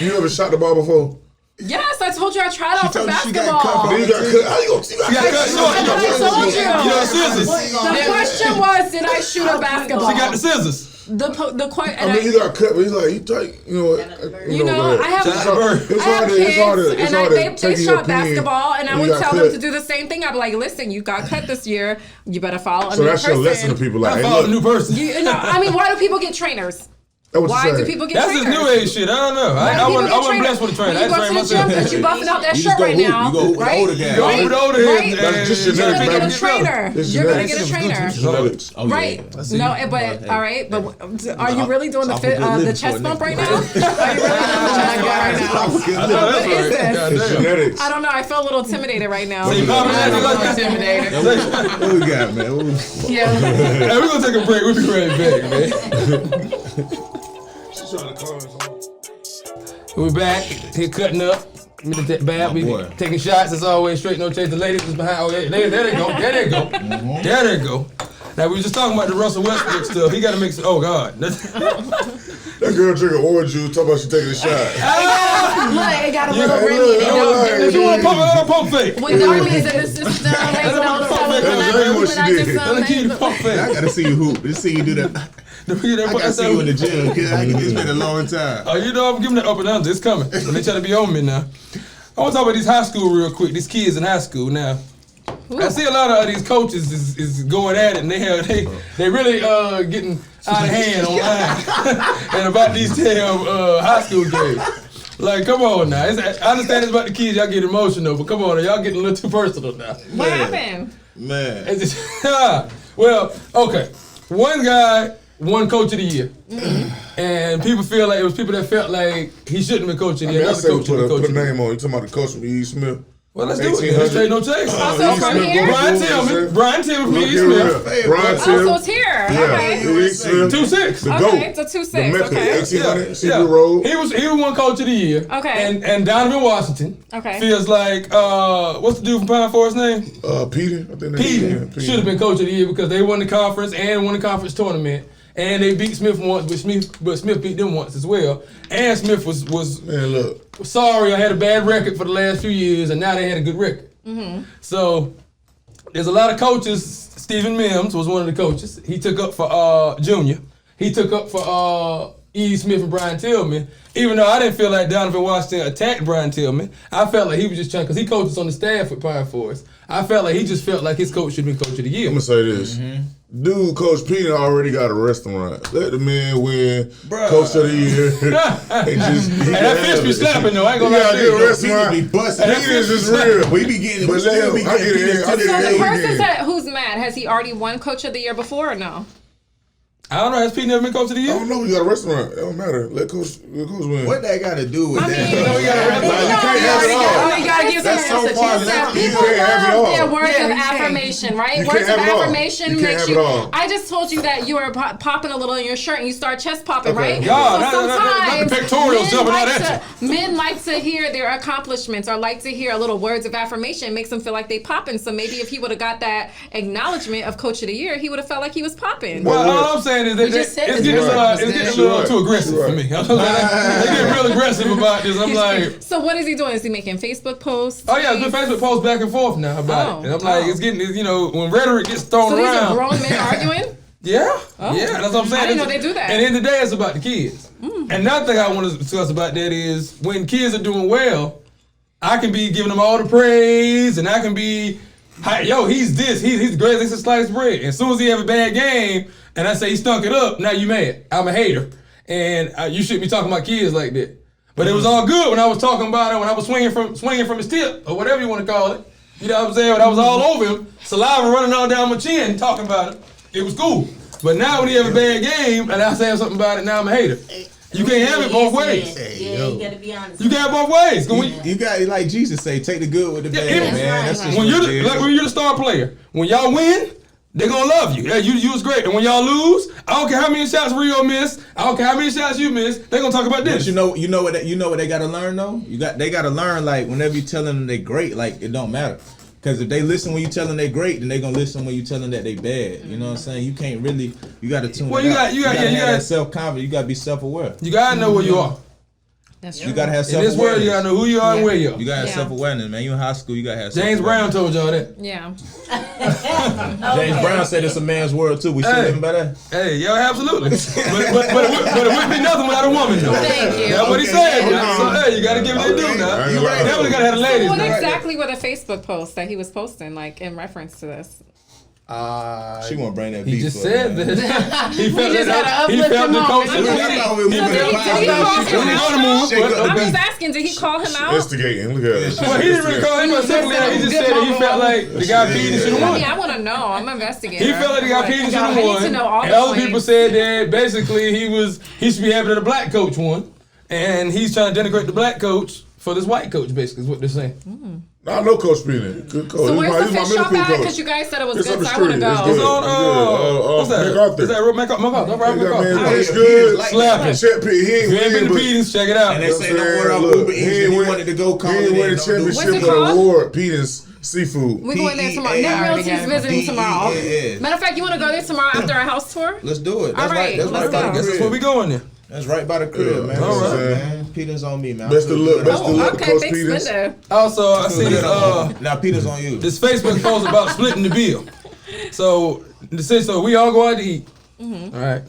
you ever shot the ball before? Yes, I told you I tried out for told you she got basketball. Then you got cut. How you gonna see? She got cut short. I told you. You know the scissors. The question was, did I shoot a basketball? She got the scissors. The question. I mean, he got cut, but he's like, he tight. You know, I have Shout out to Bird. It's I have hard to, kids, it's hard to, it's and hard to they take your shot opinion basketball, and I when would you got tell them cut. to do the same thing. I'd be like, listen, you got cut this year. You better follow a So new that's your person. lesson to people. Like, I hey, followed a new look, person. You know, I mean, why do people get trainers? That's what Why you do saying. people get That's just trainers? new age shit. I don't know. I wasn't blessed with a trainer. I When you had to go train to the gym, myself. because you buffing out that You shirt just go right hoop. now, You go hoop with the right? older guys. Go with the older Right. heads. That's just You're genetics, gonna get a baby. trainer. It's You're gonna genetics. get a trainer. Genetics. Oh, yeah. Right. I No, see. but all right. But are you really doing I'll put good the lips for chest a bump nigga. right now? Are you really doing the chest bump right now? I know that's What is right. this? God It's damn. genetics. I don't know. I felt a little intimidated right now. So you popping that? You like that? Intimidated. What we got, man? What we- Yeah. Hey, we're gonna take a break. We'll be right back, man. She's trying to call us. We're back. Here cutting up. Bad. We boy. taking shots as always. Straight no chase. The ladies was behind. Oh, yeah. There they go. There they go. There they go. Now we were just talking about the Russell Westbrook stuff. He got to make some. Oh God. That girl drinking orange juice, talking about she taking a shot. Look, it got a Yeah, little hey, rim look, in it. I'm Don't- like- If you want to pump fake. When dark means that it's just That's exactly what she did. Let her keep the pump fake. I gotta see you hoop. Let's see you do that. I gotta see you in the gym. It's been a long time. Oh, you know I'm giving it up and under. It's coming. When they try to be on me now. I want to talk about these high school real quick. These kids in high school now. I see a lot of these coaches is going at it, and they really getting out of hand online and about these damn high school games. Like, come on now. I understand it's about the kids. Y'all get emotional, but come on, y'all getting a little too personal now. What happened? Man. It's just, well, okay. One guy won Coach of the Year, and people feel like it was people that felt like he shouldn't have been Coach of the I Year. mean, I Another say coach should have been put Coach a of the Year. name on. You talking about the coach from E. Smith? Well, let's do it. 1800. Straight no chase. Also from here? Brian Tillman. Brian Tillman from Look E. here, Smith. Brian Oh, so Tillman. it's here. Yeah, Okay. E. Smith. 2-6. The Okay, GOAT. so 2-6, The Mecca, okay. 1800, Cedar Road. He was one Coach of the Year. Okay. And Donovan Washington. Okay. Feels like what's the dude from Pine Forest name? Peter. I think Pete should have been Coach of the Year because they won the conference and won the conference tournament. And they beat Smith once, but Smith beat them once as well. And Smith was Man, look. sorry I had a bad record for the last few years, and now they had a good record. So there's a lot of coaches. Stephen Mims was one of the coaches. He took up for Junior. He took up for E. Smith and Brian Tillman. Even though I didn't feel like Donovan Washington attacked Brian Tillman, I felt like he was just trying, because he coaches on the staff with Pine Forest. I felt like he just felt like his coach should have been Coach of the Year. I'm gonna say this. Dude, Coach Peter already got a restaurant. Let the man win Bruh. Coach of the Year. And that fish be slapping though. I ain't gonna lie to Yeah, you. the restaurant. Peter be busting. Peter's just real. We be getting. But We still be I get getting. it. I get So the it. person who's mad, has he already won Coach of the Year before or no? I don't know. Has Pete never been Coach of the I Year? don't know. You got a restaurant. It don't matter. Let Coach win. What that got to do with I mean, that? You know, we got a restaurant. You can't have it all. You gotta give some That's so message. far Yes, left. You People can't have it all. love their words Yeah, of you can't. affirmation, right? You Words can't of have it all. affirmation You can't makes have you. it all. I just told you that you were popping a little in your shirt and you start chest popping, Okay. right? Yeah, so not the pectorals men jumping out like at men like to hear their accomplishments or like to hear a little words of affirmation. It makes them feel like they popping. So maybe if he would have got that acknowledgement of Coach of the Year, he would have felt like he was popping. Well, all I'm saying is that just said it's it's getting, right. it's getting a She's little right. too aggressive She's for me. They get real aggressive about this. I'm like, So what is he doing? Is he making Facebook posts? oh yeah, the Facebook posts back and forth now about Oh, it. And I'm like, it's getting, you know, when rhetoric gets thrown So these around. are grown men arguing? Yeah, yeah, that's what I'm saying. I didn't know they do that. And at the end of the day, it's about the kids. And another thing I want to discuss about that is when kids are doing well, I can be giving them all the praise, and I can be, yo, he's this, he's the greatest as sliced bread. And as soon as he have a bad game, and I say he stunk it up, now you mad. I'm a hater, and you shouldn't be talking about kids like that. But it was all good when I was talking about it, when I was swinging from his tip, or whatever you want to call it. You know what I'm saying? When I was all over him, saliva running all down my chin, talking about it. It was cool. But now when he have a bad game, and I say something about it, now I'm a hater. You can't have it both ways. Yeah, you gotta be honest. You can have both ways. You got it like Jesus say, take the good with the bad, Yeah, man. That's just when what you're it is. when you're the star player, when y'all win, they gonna love you. Yeah, you was great. And when y'all lose, I don't care how many shots Rio missed, I don't care how many shots you missed, they gonna talk about this. But you know what they gotta learn though. They gotta learn like whenever you telling them they great, like it don't matter. Because if they listen when you tell them they great, then they gonna listen when you tell them that they bad. You know what I'm saying? You can't really. You gotta tune. Well, it you out. got- you got- gotta yeah, have you that got- self-confidence. You gotta be self-aware. You gotta know where you are. That's You gotta have In self-awareness. this world, you gotta know who you are and where you are. You gotta have Yeah. self-awareness, man. You in high school, you gotta have James Brown self-awareness. told y'all that. Yeah. James Brown said it's a man's world too. We still Hey. living by that. Hey, yeah, absolutely. but it wouldn't be nothing without a woman, though. Thank you. That's what he said. Now. So, hey, you gotta give it their due now. I ain't You gonna lie. definitely gotta have the ladies What now. exactly were the Facebook posts that he was posting, like in reference to this? She won't bring that He beef just up, said man. that. He felt just that. gotta He uplift felt him the on. coach. So I thought we were moving Did he call him out? Shake up I'm the just beef. asking, did he call him out? Instigating. Look at it. Well, he didn't really call him specifically that. He just said that he felt like the guy Petey should have I won. mean, I want to know. I'm an investigator. He felt like the guy Petey should have I need won. to know all And the other points. people said that basically he should be happy that the black coach won. And he's trying to denigrate the black coach for this white coach, basically, is what they're saying. I know Coach Peter. Good coach. So where's the He's my fish shop middle at? school Because coach. you guys said it was It's good, up the so I want to street. go. It's good. It's on, what's that? MacArthur. Is that MacArthur? Right, Man, MacArthur. it's good. Slapping. Chet Pitt, he If you ain't ain't been to win, Petey's, check it out. And they say don't order off Look, Uber Eats. If you wanted to go, call he it ain't in. win a Don't do it. What's championship it or called? award. Peter's Seafood. We're going there tomorrow. P-E-A-R. Net Realty's D-E-A-R. visiting tomorrow. D-E-A-R. Matter of fact, you want to go there tomorrow after our house tour? Let's do it. All That's right, That's let's right by go. the Guess that's crib. where we going then. That's right by the crib, man. All What's up, right. man? Peter's on me, man. Best of luck. Best of Oh, luck, okay, Coach big Peters. spender. Also, I see this Now Peter's on you. this Facebook post about splitting the bill. So we all go out to eat. Mm-hmm. All right.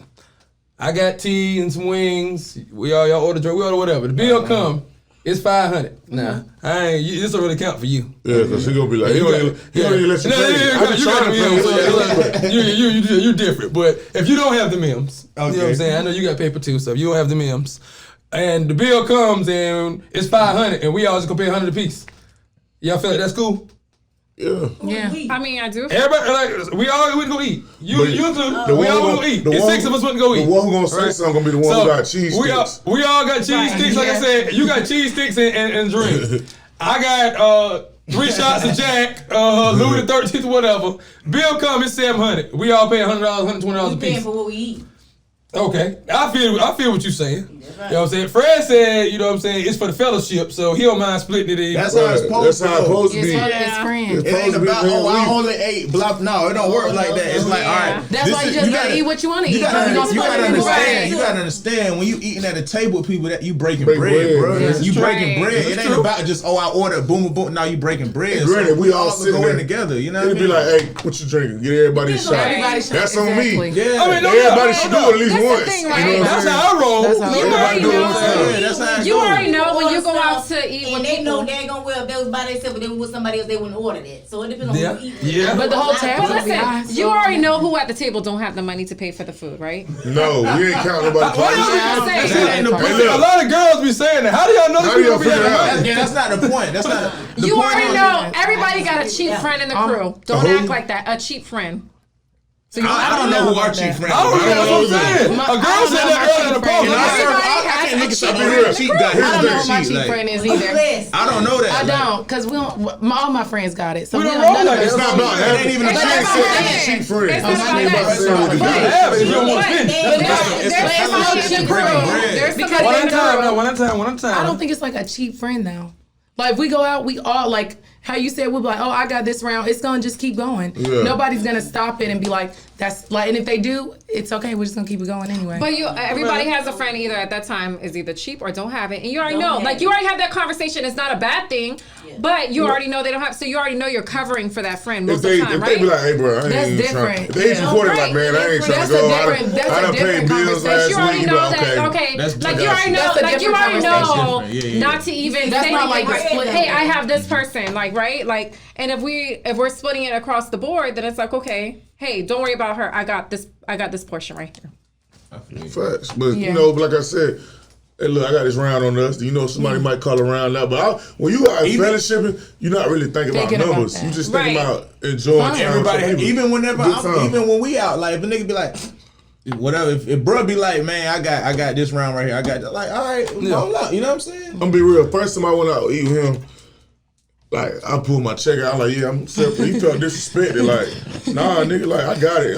I got tea and some wings. Y'all order drink. We order whatever. The bill come. It's $500. Nah, I ain't. This don't really count for you. Yeah, because he gonna be like, he don't even let you No, pay. you I be got trying to the pay. meals. You different. But if you don't have the meals, you know what I'm Okay. saying? I know you got paper too, so if you don't have the meals, and the bill comes and it's $500, and we all just gonna pay $100 a piece. Y'all feel like that's cool? Yeah. Yeah. I mean, I do. Everybody, like, we all went to go eat. You included. We all went to go eat. the It's one- 6 of us went to go eat. The one who gonna say Right? something gonna be the one who got cheese sticks. We all got cheese Right, sticks, like I yeah. said. You got cheese sticks and drink. I got 3 shots of Jack, Louis the 13th, whatever. Bill come, it's $700. We all pay $100, $120 a We paying piece. for what we eat. Okay, I feel what you're saying. That's You right. know what I'm saying? Fred said, you know what I'm saying, it's for the fellowship, so he don't mind splitting it. That's how it's That's supposed how it's to go. supposed to It's be. for his friends. It's It ain't supposed to be about, every I week. only ate blah. No, it don't work like that. It's like, all right. That's this why you is- just gotta eat what you want to eat. You gotta, You gonna you split gotta it anyway. understand. You gotta understand when you eating at a table with people that you breaking Break bread, bread, bro. yeah. You breaking Right. bread. It ain't about just I ordered boom boom. Now you breaking bread. And granted, we all can sitting go in there. together. You know what I It'd mean? be like, hey, what you drinking? Get everybody a shot. Everybody should. That's on me. Exactly. Yeah. I mean, no, Everybody no, should no, do it at least That's the once. thing, You right? know what I'm That's saying? how I roll. That's how You Everybody already do it. know. Yeah, that's how it You goes. already know when you go Stuff, out to eat and with they know people. they ain't gonna well if they was by themselves, but then with somebody else they wouldn't order that. So it depends on Yeah. who eat. Yeah. But the whole tab But would be high. listen, you already know who at the table don't have the money to pay for the food, right? No, we ain't counting nobody. Why y'all I'm be saying. That ain't the Hey, point. look. A lot of girls be saying that. How do y'all know How these do y'all people be figure having it out? money? Yeah, that's not the point. That's not the You point. already is- know. Everybody got a cheap friend in the crew. Don't act like that. A cheap friend. So you I don't know who our chief friend is. I don't know that's what I'm saying. My- A I girl don't said know that my earlier in the cheap friend. post. In our I circle, Everybody I has can't a look at cheap somebody friend. real cheap guy. I don't know who Here's my the cheap Like, friend is either. List. I don't know that. I like- don't, cause all my friends got it. So We we don't don't roll none like of that. It's not about It ain't even a that. But She that's said not that's a it. cheap friend. It's not She about ain't about that. to say what to You do. can have it if you don't want to spend it. It's There's a somebody fellowship in the breaking crew. bread. There's Because somebody One in at the a time, crew. no, one at a time. I don't think it's like a cheap friend though. Like if we go out, we all like how you said we'll be like, oh, I got this round. It's gonna just keep going. Yeah. Nobody's gonna stop it and be like, that's like. And if they do, it's okay. We're just gonna keep it going anyway. But everybody has a friend either at that time is either cheap or don't have it, and you already Don't know. have Like it. you already had that conversation. It's not a bad thing, Yeah. but you already know they don't have. So you already know you're covering for that friend If most they, of the time, if they right? be like, hey, bro, I ain't That's even different. trying. If they Yeah. support it, like, Right. man, I ain't trying That's to a go. different- that's I a done paid different bills conversation. last You already week. know You that. know, Okay, That's like you different. already know. That's a Like you different already conversation. know Yeah, yeah. not to even That's say not like anything. the split Hey, number. I have this person. Like right, like, and if we're splitting it across the board, then it's like okay, hey, don't worry about her. I got this portion right here. Facts. But, Yeah. you know, like I said, hey, look, I got this round on us. You know, somebody might call a round out. But when you are Even- fellowshipping, you're not really thinking about Thinking about numbers. that. You just thinking Right. about enjoying time. Everybody, with even whenever Good time. even when we out, like if a nigga be like, whatever, if bruh be like, man, I got this round right here, I got that. Like, all right, roll up, you know what I'm saying? I'm gonna be real. First time I went out to eat with him, like I pulled my check out. I'm like, yeah, I'm separate. He felt disrespected. Like, nah, nigga, like I got it.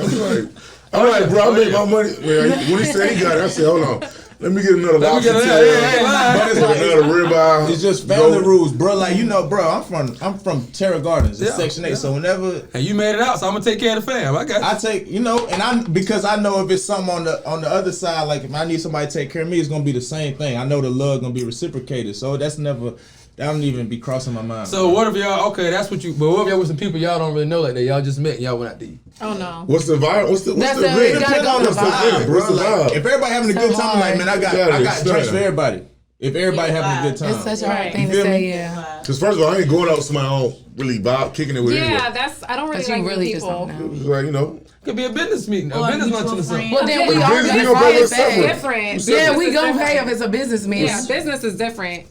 I'm like, bro, I made my money. When he said he got it, I said, hold on, let me get another lobster get tail, But it's like, another ribeye. it's just family goat. rules, bro. Like you know, bro, I'm from Terra Gardens, it's Yeah, Section 8. yeah. So whenever And you made it out, so I'm gonna take care of the fam. I got you. I take, you know, and because I know if it's something on the other side, like if I need somebody to take care of me, it's gonna be the same thing. I know the love gonna be reciprocated, so that don't even be crossing my mind. So what if y'all? Okay, that's what you. But what if y'all with some people y'all don't really know like that? Y'all just met. And y'all went out to eat. Oh no. What's the vibe? What's the That's event? the- it gotta go on the What's vibe, event? bro, What's the like, vibe? if everybody having a good So time, like man, I got hard. drinks for everybody. If everybody having a good time. It's such a hard Right. thing to You feel say, me? yeah. Because first of all, I ain't going out with somebody I don't really vibe kicking it with Yeah, anyway. that's I don't really But you like really meeting just people. don't know. It's like, you know. Could be a business meeting, a Or business mutual luncheon or something. friend. Well, then we Business, already we gonna pay fight this that. separate. Different. Yeah, Business we is gonna different. pay if it's a business meeting. Yeah, business is different.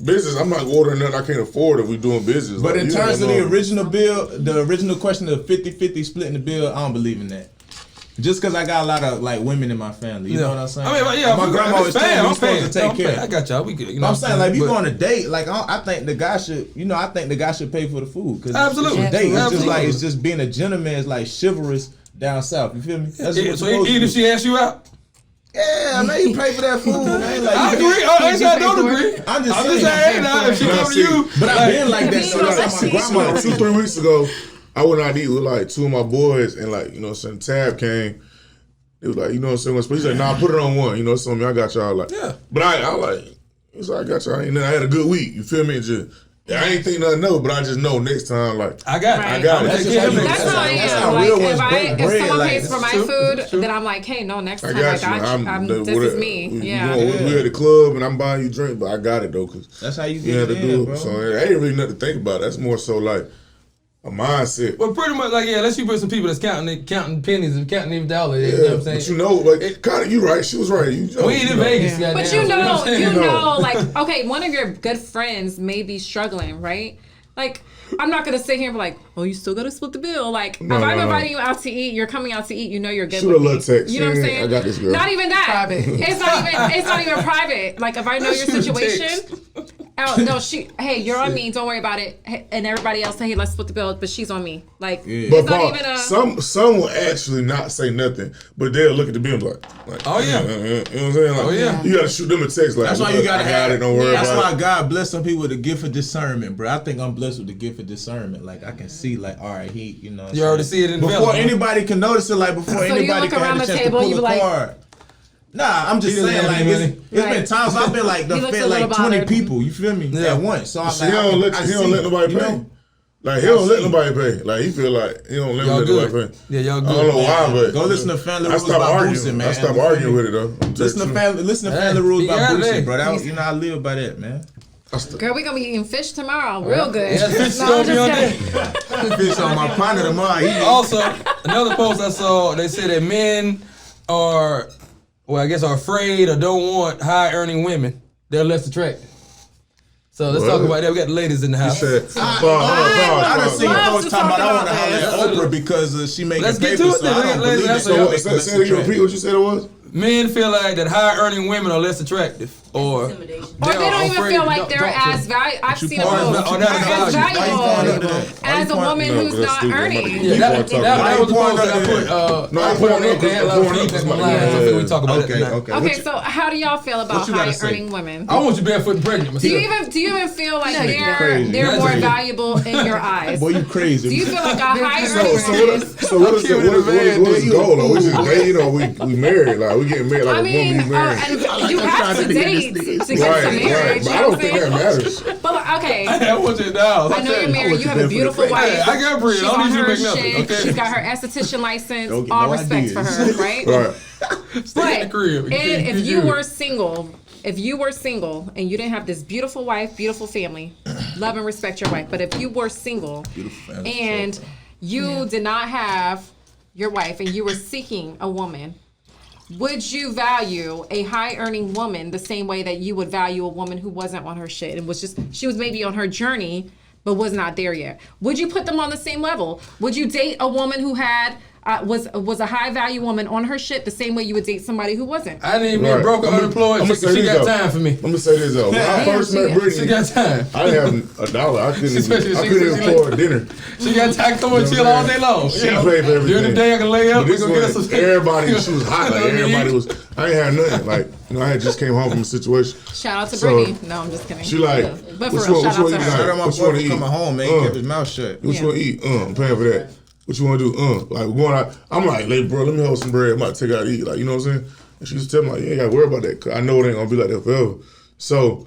Business, I'm not ordering nothing I can't afford if we doing business. But Like, in you terms don't of the know. original bill, the original question of 50-50 splitting the bill, I don't believe in that. Just because I got a lot of like women in my family, you know what I'm saying? I mean, yeah, my grandma always told me you're supposed to take care. I got y'all. We good. You know No, I'm what saying, like, if you But- go on a date, like, I think the guy should, I think the guy should pay for the food. Cause Absolutely. It's a date. It's just Absolutely. like, it's just being a gentleman is like chivalrous down south. You feel me? That's Yeah, what so supposed to even if be. she asks you out, Yeah, man, you pay for that food, man. Like, I you agree. I ain't saying I don't agree. I'm just I'm saying. just saying, nah, if she Nah, come to see, you, But I've been like that. So Like, that's how my grandma. like 2-3 weeks ago, I went out to eat with like 2 of my boys, and like, you know what I'm saying, Tab came. It was like, you know what I'm saying, he's like, nah, put it on one. You know, so I got y'all like, Yeah. But I like, he's like, I got y'all, and then I had a good week. You feel me? Just, I ain't think nothing of it, but I just know next time, like, I got it. Right. I got it. That's Take just care how of you- it. That's how I that's am. how Like real ones if break bread, someone like, pays for my it's true, food, it's true. then I'm like, hey, no, next I time I got got you. you. This is me. Yeah. We at the club, and I'm buying you drink, but I got it though, cause That's how you you had get to it do in, it. bro. So it ain't really nothing to think about. That's more so like a mindset. Well, pretty much like unless you put some people that's counting pennies and counting every dollar. You know what I'm saying? But you know, like, kind of, you right. She was right. You know, we ain't in know. Vegas, Yeah. goddamn. But So what I'm saying? you You know. know, like, okay, one of your good friends may be struggling, right? Like, I'm not gonna sit here and be like, "Oh, you still gotta split the bill." Like, No, if I'm no, no. inviting you out to eat, you're coming out to eat. You know you're good Shoot with a little me. text. You know what I'm Yeah, saying? I got this girl. Not even that. Private. It's not even private. Like, if I know your Shoot a situation, oh no, hey, you're on me. Don't worry about it. And everybody else say, hey, let's split the bill, but she's on me. Like, But it's not Paul, even a. some will actually not say nothing, but they'll look at the bill and be like, Oh, yeah. You know what I'm saying? Like, Oh, yeah. You gotta shoot them a text like, That's why you gotta I got have it. Don't worry That's about why it. God bless some people with the gift of discernment, bro. I think I'm blessed with the gift of discernment. Like I can see, like, all right, he, you know. what I'm You already saying? see it in before development. anybody can notice it. Like before you anybody look can around have the a chance table, to you pull a be like- card. Nah, I'm just He doesn't saying, have like, any it's money. been Right. times I've been like, He done looks fed a little like 20 bothered. people. You feel me? Yeah. At once. So I'm So like, he don't let nobody you pay. know? Like he don't let nobody pay. Like he feel like he don't let Y'all nobody good. pay. Yeah, y'all I good. don't know why, but Go listen to Family I Rules stopped by arguing. Boosie, man. I stopped You feel arguing me? with it though. Listen to Hey, Family Rules he by got Boosie, it. bro. That, I live by that, man. Girl, we gonna be eating fish tomorrow. Real good. Yeah, fish is No, gonna I'm be on just there. kidding. Fish on my partner tomorrow. He Also, another post I saw, they said that men are, well, I guess are afraid or don't want high earning women. They're less attractive. So let's talk about that. We got the ladies in the house. Said, I done seen Love folks to talking about talk I want to about holler at this. Oprah because she making Let's get paper, to it so then. I don't Let's- believe let's- it. So Make them less say it again, repeat attractive. what you said it was. Men feel like that high earning women are less attractive, or Intimidation. Or they don't even afraid feel to like talk they're to as valuable. I've you seen a pointing- post. oh, Are that's as value. Why you pointing valuable under that? as a woman No, who's that's not stupid. earning. Yeah, Yeah, that was the post that I put. No, I I put on put it. They had a lot of feedback online. So I feel we talk about Okay, that. okay. Okay, so how do y'all feel about what you gotta high say? earning women? I want you barefoot and pregnant. Do you myself. even feel like No, you're crazy. they're That's more crazy. valuable in your eyes? Boy, you crazy. Do you feel like a high So earning woman? what is killing the man, what is dude. the goal? Though? We just dating or we married? Like we getting married like I a mean, woman you married. and you have to date to get to marriage. But You I know don't what think I'm that saying? matters. But okay, I want you down. I know you're married. You have a beautiful wife. Hey, I got bread. She's I don't on need you to her make nothing. shit. Okay. She's got her esthetician license. Don't get All no respect for her, ideas. right? Right. Stay in the crib. And if you were single, and you didn't have this beautiful wife, beautiful family, love and respect your wife. But if you were single Beautiful family, and you did not have your wife and you were seeking a woman, would you value a high earning woman the same way that you would value a woman who wasn't on her shit and she was maybe on her journey but was not there yet? Would you put them on the same level? Would you date a woman who had was a high value woman on her shit the same way you would date somebody who wasn't? I didn't even Right. broke or I'ma unemployed. say She this got though. time for me. I'm gonna say this though. When I Damn, first met she Brittany, She got time. I didn't have $1. I couldn't Especially even, I she- couldn't she- even afford dinner. She got time to come and chill all day long. She You know? paid for everything. During the day I can lay up. But We this gonna get us one, some. everybody, she was hot. Like Nothing to everybody eat. was. I ain't had nothing. Like I had just came home from a situation. Shout out to So, Brittany. No, I'm just kidding. She like, but for which real, one- shout out which to one you her. Shout out my What you boy wanna for eat? coming home, man. He kept his mouth shut. What you want to eat? I'm paying for that. What you want to do? Like we're going out. I'm like, hey, bro, let me hold some bread. I'm about to take out to eat. Like, you know what I'm saying? And she used to tell me, like, you ain't got to worry about that. Cause I know it ain't going to be like that forever. So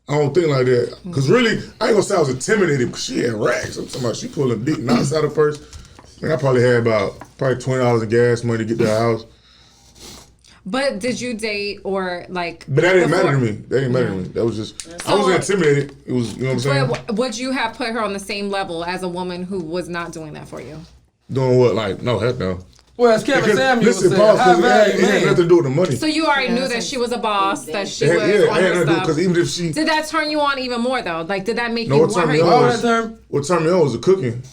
I don't think like that. Because really, I ain't going to say I was intimidated because she had racks. I'm talking about she pulling big knots out of purse. And I probably had about $20 in gas money to get to the house. But did you date or like? But that didn't matter to before? me. That didn't matter to me. That was just I wasn't intimidated. It was, you know what I'm saying? But would you have put her on the same level as a woman who was not doing that for you? Doing what? Like, no, heck no. Well, as Kevin Because, Samuel listen, said, pause, high 'cause value it had nothing man. to do with the money. So you already knew that that's- she was a boss, that she It was had, yeah, on it had her nothing to do stuff. because even if she, Did that turn you on even more though? Like, did that make No, you what want her turned me even on more? What was that term? what turned me on was the cooking.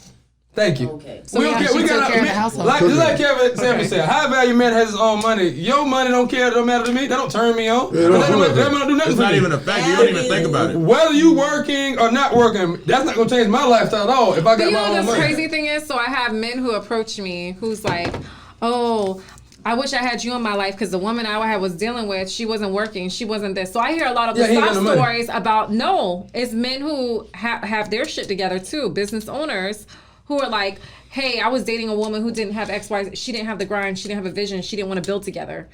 Thank you. Okay. So yeah, she took care of the household. Like, just like Kevin Samuel said, high value man has his own money. Your money don't care, it don't matter to me. That don't turn me on. Yeah, that don't don't do that nothing. don't do nothing It's for not me. even a factor. You don't even think about it. Whether you working or not working, that's not gonna change my lifestyle at all if I But got you my know own the money. crazy thing is, so I have men who approach me who's like, oh, I wish I had you in my life because the woman I was dealing with, she wasn't working, she wasn't this. So I hear a lot of Yeah, he ain't sob got no money. stories about, no, it's men who have their shit together too, business owners who are like, hey, I was dating a woman who didn't have X, Y, she didn't have the grind, she didn't have a vision, she didn't want to build together.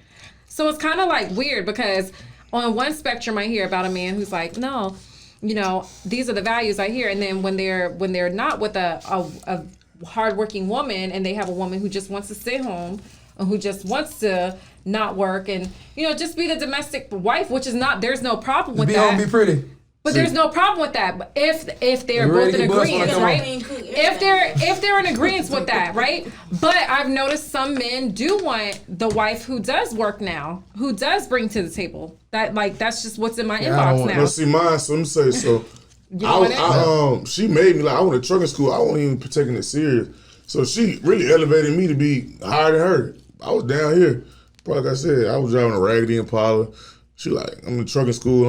So it's kind of like weird because on one spectrum I hear about a man who's like, no, you know, these are the values I hear. And then when they're not with a hardworking woman and they have a woman who just wants to stay home or who just wants to not work and, you know, just be the domestic wife, which is not, there's no problem with Be that. home, be pretty. But there's no problem with that. But if they're You ready both in to bust when I agreement, come right? home? If they're in agreement with that, right? But I've noticed some men do want the wife who does work now, who does bring to the table. That's just what's in my I don't inbox want- now. Well, see, mine. So let me say so. don't want it? She made me like I went to trucking school. I wasn't even taking it serious. So she really elevated me to be higher than her. I was down here. But like I said, I was driving a Raggedy Impala. She like, I'm in trucking school.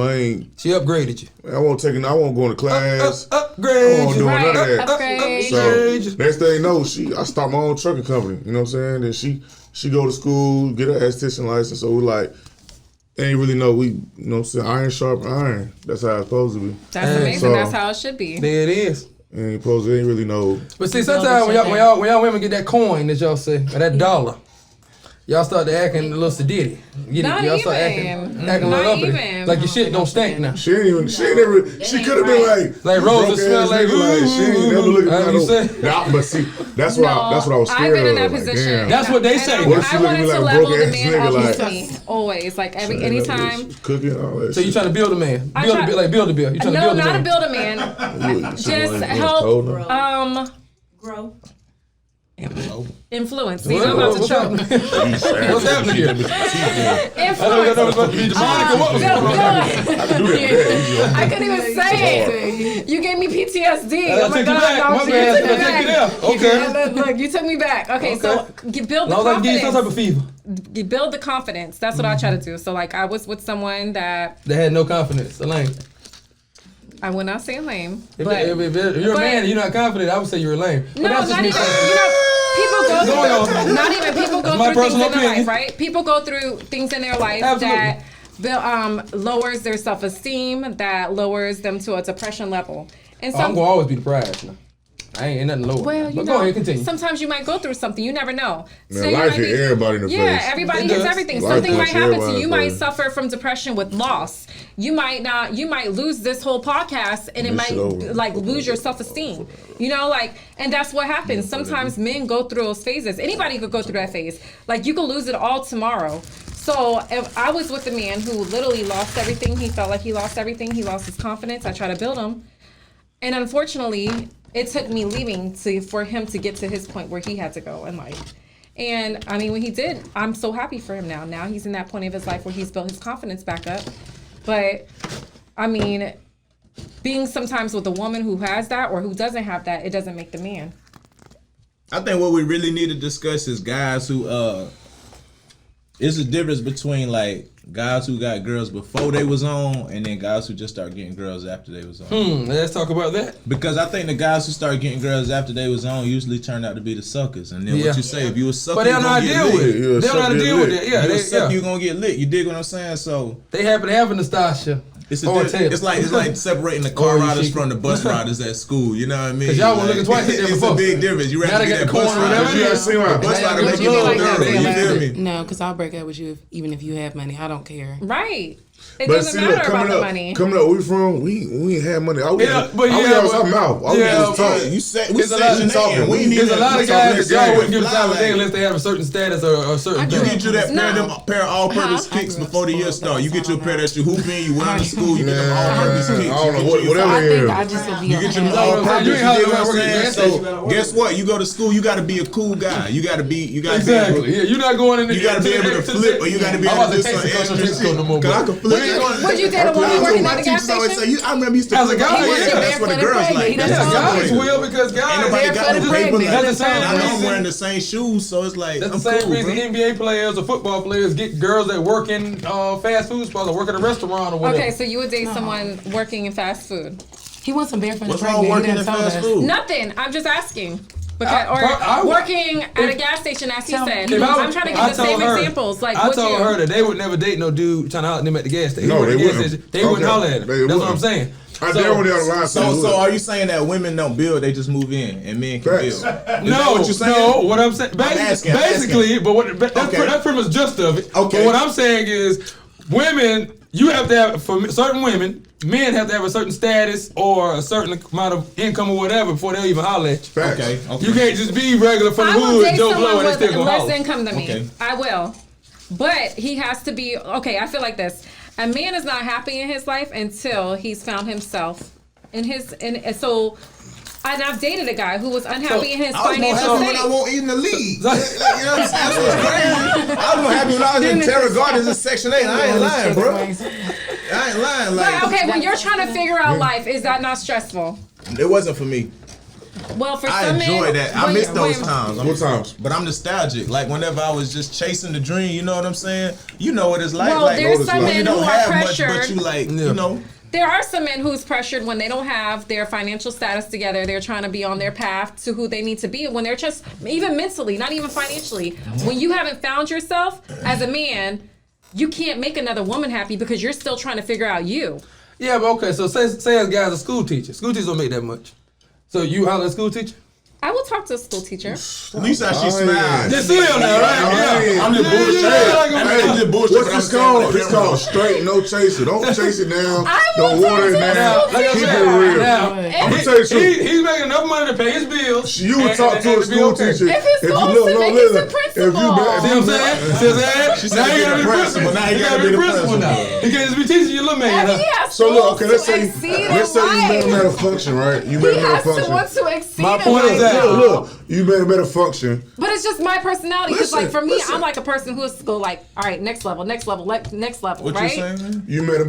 She upgraded you. I won't go into class. Upgrade I won't you. do Right, none of that. upgrade. So next thing you know, I start my own trucking company. You know what I'm saying? Then she go to school, get her esthetician license. So we like, ain't really know you know what I'm saying? Iron sharpen iron. That's how it's supposed to be. That's amazing. So- That's how it should be. There it is. Ain't really know. But see, sometimes when y'all women get that coin that y'all say, or that dollar, y'all start to acting a little sedity. Not Y'all start even. acting a little Not uppity. even. Like your shit don't stink now. She could have been like Roses broke smell ass like, nigga, she ain't never looking That's at what you no. say? Nah, but see, that's what I was I've scared been in of. that Like, position. damn. That's what they And say. What if she I looking wanted at me to like level broke the ass man nigga, up with like- me. Always. Like That anytime. bitch cooking all that So you shit. trying to build a man? I Build try- a bit like build a bill. You trying to No, build a not man? to build a man. She Just was help. cold now. Grow. Influence. See, What- I'm about to what's choke. happening? What's happening here? I Influence. know it's about to be demonic or what was going on? I can do that. I couldn't even say it. You gave me PTSD. I Oh my took you back. God, My no, you bad. took me I took you back. there. Okay. Look, you took me back. Okay, so build the Long as I give you some type of confidence. fever. You build the confidence. That's what I try to do. So like I was with someone that They had no confidence. Elaine. I would not say lame, If but you're a but- man and you're not confident, I would say you're a lame. But no, that's just not me even. saying. You know, people go Going through. on. Not even people go That's my through things in personal their life, opinion. right? People go through things in their life Absolutely. that lowers their self-esteem, that lowers them to a depression level, and Oh, I'm some. gonna always be the prize now. I ain't nothing lower. Well, you but know, go ahead, continue. sometimes you might go through something. You never know. Man, you life might hit everybody in the Yeah, face. everybody It hits does. everything. Life Something might hits happen to everybody you. You in the might face. suffer from depression with loss. You might lose this whole podcast, and it This shit might over. like lose your self-esteem. You know, like, and that's what happens. Sometimes men go through those phases. Anybody could go through that phase. Like, you could lose it all tomorrow. So if I was with a man who literally lost everything, he felt like he lost everything. He lost his confidence. I tried to build him. And unfortunately, it took me leaving for him to get to his point where he had to go in life. And I mean, when he did, I'm so happy for him now. Now he's in that point of his life where he's built his confidence back up. But I mean, being sometimes with a woman who has that or who doesn't have that, it doesn't make the man. I think what we really need to discuss is guys who it's a difference between like guys who got girls before they was on and then guys who just start getting girls after they was on. Let's talk about that. Because I think the guys who start getting girls after they was on usually turned out to be the suckers. And then Yeah. what you say, if you a sucker, But they you don't know how gonna to get deal with lit. it. Yeah, They don't know how to suck deal get with lit. it. Yeah, You a they, sucker, you yeah. gonna get lit. You dig what I'm saying? So They happen to have a Nastasha. it's or a Taylor. it's like separating the car Or riders Yashika. from the bus riders at school. You know what I mean? 'Cause y'all were looking twice at them It's before. a big difference. You Now rather they be got that the bus corn or rider. whatever. You gotta see why. The bus Now rider y'all make get you love look like that, girl. You man. feel me? No, because I'll break up with you even if you have money. I don't care. Right. It doesn't matter about the money. Coming up, we ain't had money. I was our mouth. You said we There's a lot of talking. There's a lot of guys that y'all wouldn't give a time of day unless they have a certain status or a certain. You get you that pair of all-purpose kicks before the year start. You get you a pair that you hoop in, you wear to school, you get them all-purpose kicks. I don't know whatever. I think I just would be You get your all-purpose. You get what I'm saying? So guess what? You go to school, you got to be a cool guy. You got to be. Exactly. Yeah, you're not going in. You got to be able to flip, or you got to be able to do something extra shit. Cause I can flip. Would you date a woman working at the gas station? I remember used to as a guy, that's what the girls like. Guys will because guys. Ain't nobody got no paper. That's the same I know I'm reason. wearing the same shoes, so it's like That's the same reason NBA players or football players get girls that work in fast food spots or work at a restaurant or whatever. Okay, so you would date someone working in fast food? He wants some barefoot. What's wrong working in fast food? Nothing. I'm just asking. Because, working at a gas station, as he said. I'm trying to give the same examples. Like, I told her that they would never date no dude trying to holler at them at the gas station. No, they wouldn't. They wouldn't holler at him. That's what I'm saying. So are you saying that women don't build, they just move in and men can build? No, what you're saying? No, what I'm saying, basically, but that's pretty much just of it. Okay. But what I'm saying is, women, you have to have, for certain women, men have to have a certain status or a certain amount of income or whatever before they'll even holler at you. Okay. You can't just be regular from the hood, Joe Blow, and they still gonna holler. Less income than me. I will. But he has to be, okay, I feel like this. A man is not happy in his life until he's found himself and so I've dated a guy who was unhappy in his financial state. I won't eat in the league. You know what I'm saying? That's what's crazy. I was happy when I was in Terra Gardens in Section 8. I ain't lying, bro. I ain't lying. But okay, when you're trying to figure out life, is that not stressful? It wasn't for me. Well, for I some enjoy men, that. I miss those times. What times? But I'm nostalgic. Like whenever I was just chasing the dream, you know what I'm saying? You know what it's like. Well, like there's some men you don't who are have much, pressured. but you like, you know. There are some men who's pressured when they don't have their financial status together. They're trying to be on their path to who they need to be. When they're just, even mentally, not even financially, when you haven't found yourself as a man, you can't make another woman happy because you're still trying to figure out you. Yeah, but okay, so say as guys a school teacher. School teachers don't make that much. So you holler at a school teacher? I will talk to a school teacher. At least how she smiles. Just see him now, right? Yeah. I'm just bullshit. What's this called? It's called straight, no chaser. Don't chase it down. Don't water it down. Keep it real. I'm gonna tell you something. He's making enough money to pay his bills. You would talk to a school teacher. If his goal is to make you the principal. See what I'm saying? See what I'm saying? Now he gotta be the principal. Now he gotta be the principal now. He can't just be teaching your little man. So look, okay, let's say you met him at a function, right? You met him at a function. He has to want to exceed. My point is that look, you met him at a function. But it's just my personality. Because like for me, I'm like a person who has to go like, all right, next level, next level, next level, What right? you saying, man? You met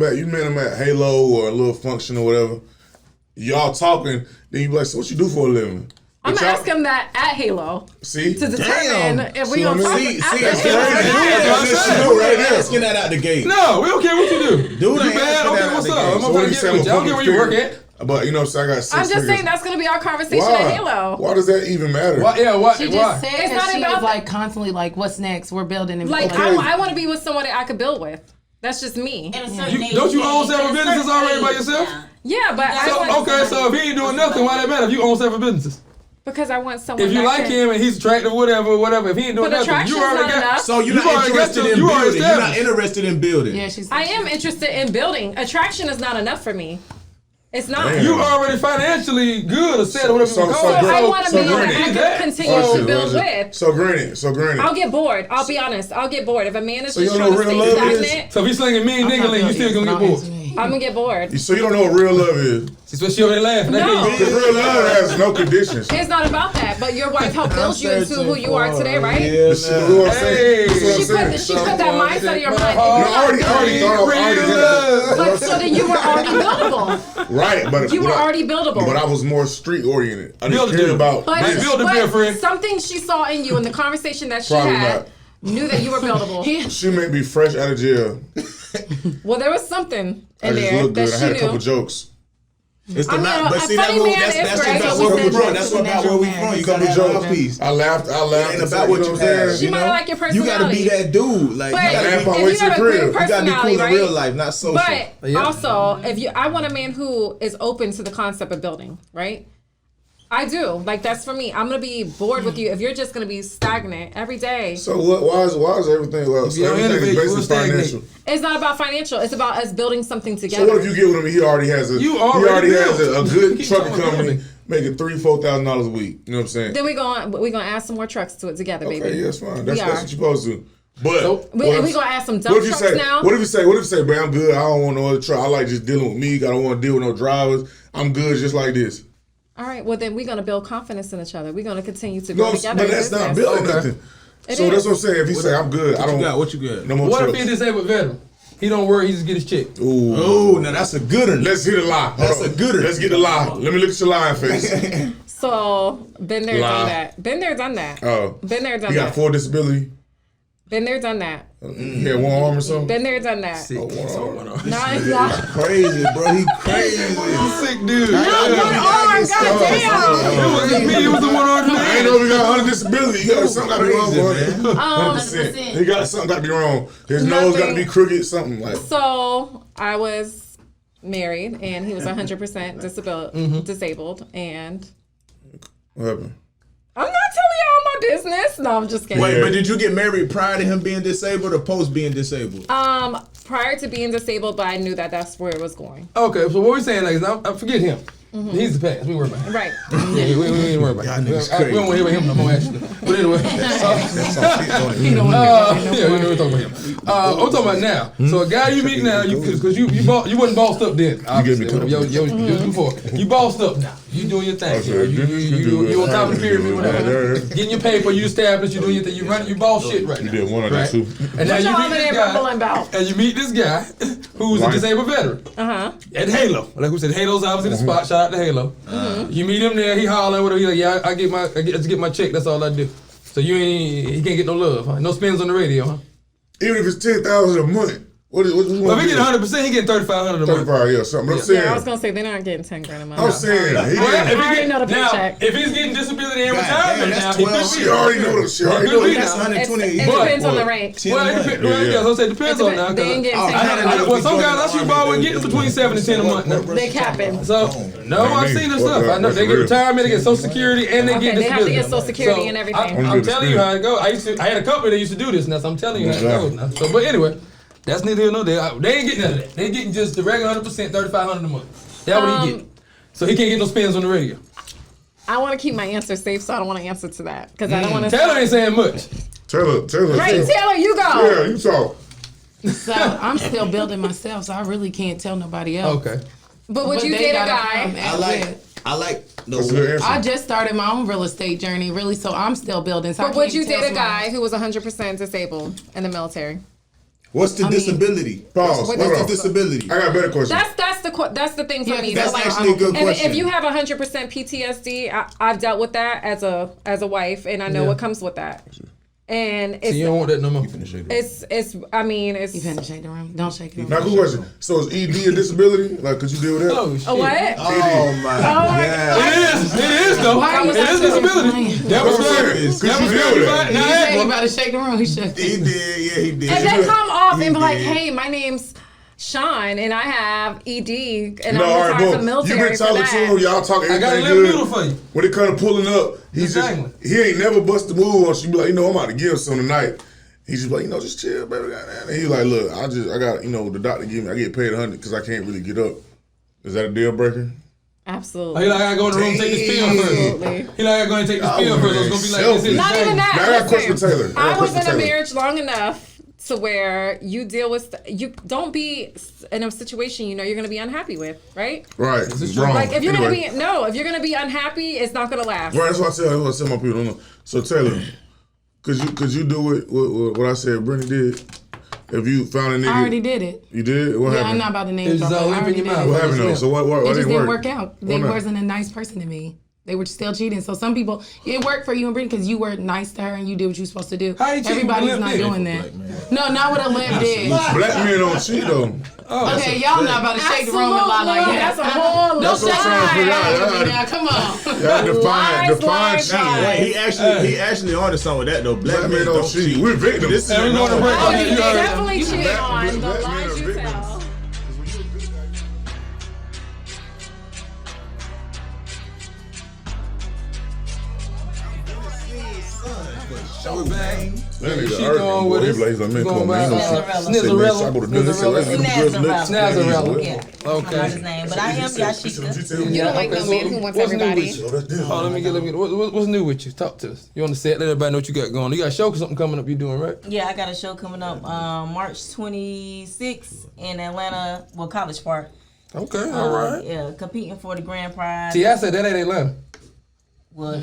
him at Halo or a little function or whatever. Y'all talking, then you be like, so what you do for a living? I'm gonna ask him that at Halo. See? To determine if we gonna talk See, after that's Halo. right there. Asking that out the gate. no, we don't care what you do. Dude, You ain't bad? asking Okay, that what's out the up? gate. I'm So gonna what get you with you. I don't care where you work at. But you know, so I got 6 I'm just figures. saying that's gonna be our conversation Why? at Halo. Why does that even matter? Why? Yeah, why? She why? just said It's that not she about was like constantly like, what's next? We're building and Like building. I want to be with someone that I could build with. That's just me. At a certain age, Don't you own several at a businesses certain already by age, yourself? yeah. Yeah, but I want Okay, so if he ain't doing nothing, why that matter if you own several businesses? because I want someone. If you that like can- him and he's attractive, whatever, if he ain't doing But nothing, attraction's you already not got. enough. So you're You not already interested got in you already building. You're not established. interested in building. Yeah, she's. I am interested in building. Attraction is not enough for me. It's not. Damn. You already financially good or set or whatever you call it. I want to be so that I can continue to build with. So granted. I'll get bored. I'll be honest. I'll get bored. If a man is So you just don't trying know to what stay real love is? stagnant, So if he's slinging mean nigga, you still gonna get bored. I'm gonna get bored. So you don't know what real love is. So she over there laughing. No. Because real love has no conditions. It's not about that. But your wife helped build you into who you are today, right? Yeah, This is what I'm saying. This is what I'm saying. She put that mindset in your mind. No, I already thought I already had But so then you were already buildable. Right, but You were already buildable. But I was more street oriented. I Build didn't a care dude. about. But, Nice build a beer, friend. something she saw in you in the conversation that she Probably had not. knew that you were buildable. She made me fresh out of jail. Well, there was something I in just there looked that good. I she had a couple knew. jokes. It's the I mean, not, but a see funny man is that's great. about She where we said from. that's That's a about where we natural from. You man. gotta have all peace. I laughed. It ain't about what you have. She might like your You personality. gotta be that dude. Like But you gotta Laugh be, on if way you to have the a great crib. you gotta be personality, cool in right? real life, not social. But also, if you, I want a man who is open to the concept of building, right? I do. Like, that's for me. I'm gonna be bored with you if you're just gonna be stagnant every day. So why is everything well? So everything is basically financial. It's not about financial. It's about us building something together. So what if you get with him and he already has a good trucking company making $3,000-$4,000 a week? You know what I'm saying? Then we're gonna add some more trucks to it together, baby. Okay, yeah, that's fine. That's what you're supposed to. But we gonna add some dump trucks now. What if you say, man, I'm good. I don't want no other truck. I like just dealing with me. I don't want to deal with no drivers. I'm good just like this. All right. Well, then we're gonna build confidence in each other. We're gonna continue to go together. But that's not building nothing. So that's what I'm saying. If you say I'm good, What you got? No more what trucks. if he's disabled veteran? He don't work. He just get his check. Ooh, now that's a good one. Let's hit a lie. That's a good one. Let's get a lie. Let me look at your lying face. So been there, done that. Been there, done that. Oh, Been there, done you got that. full disability. Been there, done that. He had one arm or something. Been there, done that. One arm. No, it's not. Crazy, bro. He crazy. Sick dude. Not one arm. Goddamn. It wasn't me. It was the one on the I ain't know he got 100 disability. He got something got to be wrong for him. 100%. 100%. He got something got to be wrong. His nose got to be crooked. Something like. So I was married, and he was 100% disabled, and What happened? I'm not telling y'all my business. No, I'm just kidding. Wait, but did you get married prior to him being disabled or post being disabled? Prior to being disabled, but I knew that that's where it was going. Okay, so what we're saying is, I forget him. He's the past. We worry about him. Right. Yeah, we ain't worry about him. We don't want to hear about him no more, actually. But anyway. He don't want to Yeah, we talking about him. I'm talking about now. So a guy you meet now, because you wasn't bossed up then. gave me Before. You bossed up now. You doing your thing. You on top of the pyramid, whatever. Getting your paper, you established, you doing your thing. You running your boss shit right now. You did one of that too. And now What you y'all meet over this there rumbling guy. about? And you meet this guy who's a disabled veteran. At Halo. Like we said, Halo's obviously the spot. Shout out to Halo. You meet him there, he hollering, whatever. He like, yeah, I just get my check. That's all I do. So he can't get no love, huh? No spins on the radio, huh? Even if it's 10,000 a month, what you Well, want if he to get 100%, he getting 3,500 a month. 35, yeah, something. I'm saying. Yeah, I was gonna say they're not getting 10 grand a month. I'm saying. Well, if I he already know the now, paycheck. if he's getting disability and God retirement damn, now, that's he could 12. be. She already know that. She already Could know be that. That's now. 120 a It year. depends on the rank. Well, it depends. Well, yeah, so it depends on now. They ain't getting 10 Well, some guys I shoot ball with getting between 7 and 10 a month now. They capping. So no, I've seen this stuff. I know they get retirement, they get Social Security, and they Okay, get they have to disability. get Social Security and everything. I'm telling you how it goes. I had a company that used to do this now, so I'm telling you how it goes now. So, but anyway, that's neither here nor there. They ain't getting none of that. They getting just the regular 100%, 3,500 a month. That's what he get. So he can't get no spins on the radio. I want to keep my answer safe, so I don't want to answer to that because I don't want to. Taylor ain't saying much. Taylor. Right, Taylor, you go. Yeah, you talk. So I'm still building myself, so I really can't tell nobody else. Okay. But would you they date a gotta guy? come I like That's a good answer. I just started my own real estate journey, really, so I'm still building. So But would you date a guy who was 100% disabled in the military? What's the disability? Pause. What Hold is on. What's disability? I got a better question. That's the thing for Yeah, me. That's So, like, actually a good question. if you have 100% PTSD, I've dealt with that as a wife, and I know what comes with that. And So you it's don't want that no more. I mean it's You finna shake the room? Don't shake the room. Now, good question. So is ED a disability? Like, could you deal with that? Oh shit. a what? Oh my god. It is though. Why was It I is so disability. explained? That was What I'm saying good. is, could That you was deal good. with that? Now He said he ask about to shake the room. He shook. He did, yeah, he did. If they come off and be like, did. hey, my name's Sean and I have ED and No, all I'm right, retired boom. from military You been for talking that. to him, y'all talking I got a everything little good. noodle for you. When it come to pulling up, Exactly. he ain't never bust the move on. She be like, I'm about to give some tonight. He's just like, just chill, baby. And he like, look, I got, the doctor give me, I get paid $100 because I can't really get up. Is that a deal breaker? Absolutely. He like, I gotta go in the room and take this pill first. Absolutely. He like, I gotta go and take this pill first. It's gonna be like this. Not even that. Now, I got a question Listen, for Taylor. I was in a marriage long enough to where you deal with you don't be in a situation you're gonna be unhappy with, right? Right. Wrong. Like if you're Anyway. if you're gonna be unhappy, it's not gonna last. Right, that's what I tell my people. Don't know. So Taylor, could you do what I said Brittany did? If you found a nigga, I already did it. You did? What Yeah, happened? I'm not about to name It's drop. all I up in already your did mouth. it. What happened though? So what It just didn't work? work out. They not? wasn't a nice person to me. They were still cheating. So some people, it worked for you and Brittany because you were nice to her and you did what you were supposed to do. How you cheating with Everybody's a not limp doing dick? that. No, not with a limp dick. Black men don't cheat though. Okay, y'all not about to shake the room and lie like that. That's a whole That's what I'm trying to figure out. Now, come on. Y'all define lies, cheating. lies. Wait, he actually onto something with that though. Black men don't cheat. We're victims. This is And we're gonna break Oh, it. you You already- definitely cheated Black on the men lies are you victims. tell. We're back. That nigga She Earth, going with boy, us. he like, man, Going come on, by, man. You know, Snizzarella. I go to dinner, say, let's get the girls next. Snizzarella. Yeah. Yeah. Okay. That's his name. But I am Yashika. You don't like okay, no so man who wants what's new everybody. with you? Oh, that's this. Oh, let me get. What's new with you? Talk to us. You on the set? Let everybody know what you got going. You got a show or something coming up? You doing right? Yeah, I got a show coming up March 26th in Atlanta, College Park. Okay, all right. Yeah, competing for the grand prize. T.I. said that ain't Atlanta. Well,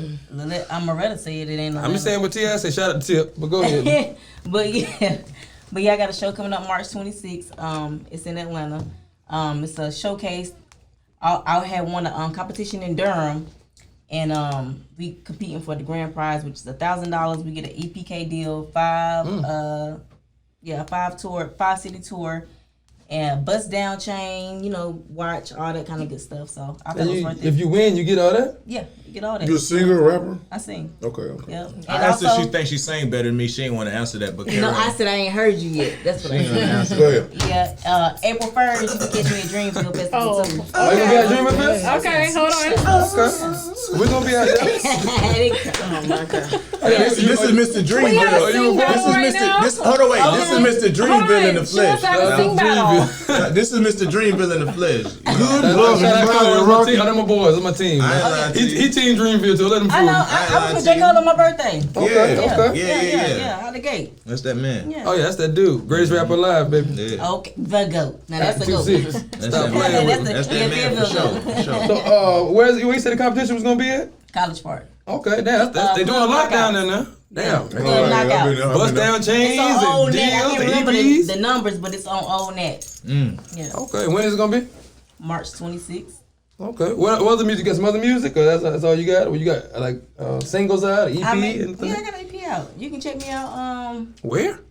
I'm Loretta said it ain't. I'm just saying what T.I. said. Shout out to Tip, but go ahead. But yeah, I got a show coming up March 26th. It's in Atlanta. It's a showcase. I had won a competition in Durham, and we competing for the grand prize, which is $1,000. We get an EPK deal, 5 city tour, and bust down chain, watch, all that kind of good stuff. So I thought it was worth it. If you win, you get all that? Yeah, you get all that. You a singer, rapper? I sing. Okay. Yep. And I asked her also, she thinks she sang better than me. She ain't want to answer that, but no, I said I ain't heard you yet. That's what I said. Go ahead. Yeah, April 1st, you can catch me at Dreamville Festival too. Oh, you gonna be at Dreamer Fest? Okay, hold on. Okay. We're gonna be out there. Oh my God. This is Mr. We have a Dreamville. sing battle right now. Hold on, wait. This is Mr. Dreamville in the flesh. Let's have a sing battle. This is Mr. Dreamville in the flesh. Good Shout love, out man. Cole, that's my team. Oh, they're my boys. That's my team. I ain't lying to you. He team Dreamville too. Let him fool I you. know. I was with J. Cole on my birthday. Okay. Yeah. Out the gate. That's that man. Yeah. Oh yeah, that's that dude. Greatest rapper alive, baby. Yeah. Okay, the GOAT. Now that's the GOAT. 2-6. That's Stop that playing man. with me. That's that man for sure. For sure. So, where you said the competition was gonna be at? College Park. Okay, damn, they doing a lot down there now. Damn. Bust down chains It's on old and net. I deals can't and remember EPs. the numbers, but it's on old net. Yeah. Okay, when is it gonna be? March 26th. Okay. What other music? Got some other music, or that's all you got? Or you got like singles out, EP, Yeah, I anything? got an EP out. You can check me out. Where?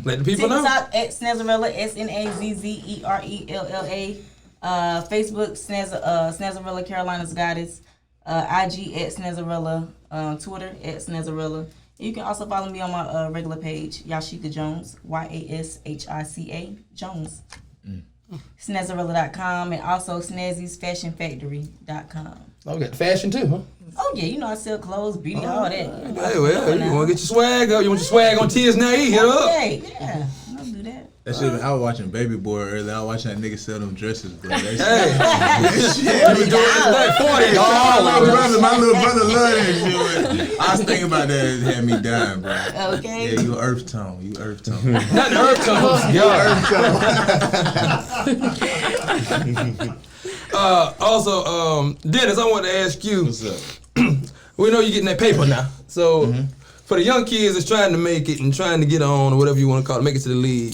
Let the people know. TikTok at Snazzarella, Snazzerella. Facebook Snazzarella Carolina's Goddess. IG at Snazzarella. Twitter at Snazzarella. You can also follow me on my regular page, Yashika Jones, YASHICA Jones. Snazzarella.com and also Snazzy'sFashionFactory.com. Oh, got fashion too, huh? Oh yeah, I sell clothes, beauty, all that. Hey, well, you want to get your swag up? You want your swag on Tears Now? Hit up. Hey, yeah, don't do that. That shit, I was watching Baby Boy earlier. I was watching that nigga sell them dresses, bro. That shit. Hey, $40. like 40. My little brother loved that shit. I was thinking about that. It had me dying, bro. Okay. Yeah, you earth tone. You earth tone. Not the earth tones. Also, Dennis, I want to ask you. What's up? We know you're getting that paper now. So, for the young kids that's trying to make it and trying to get on, or whatever you want to call it, make it to the league,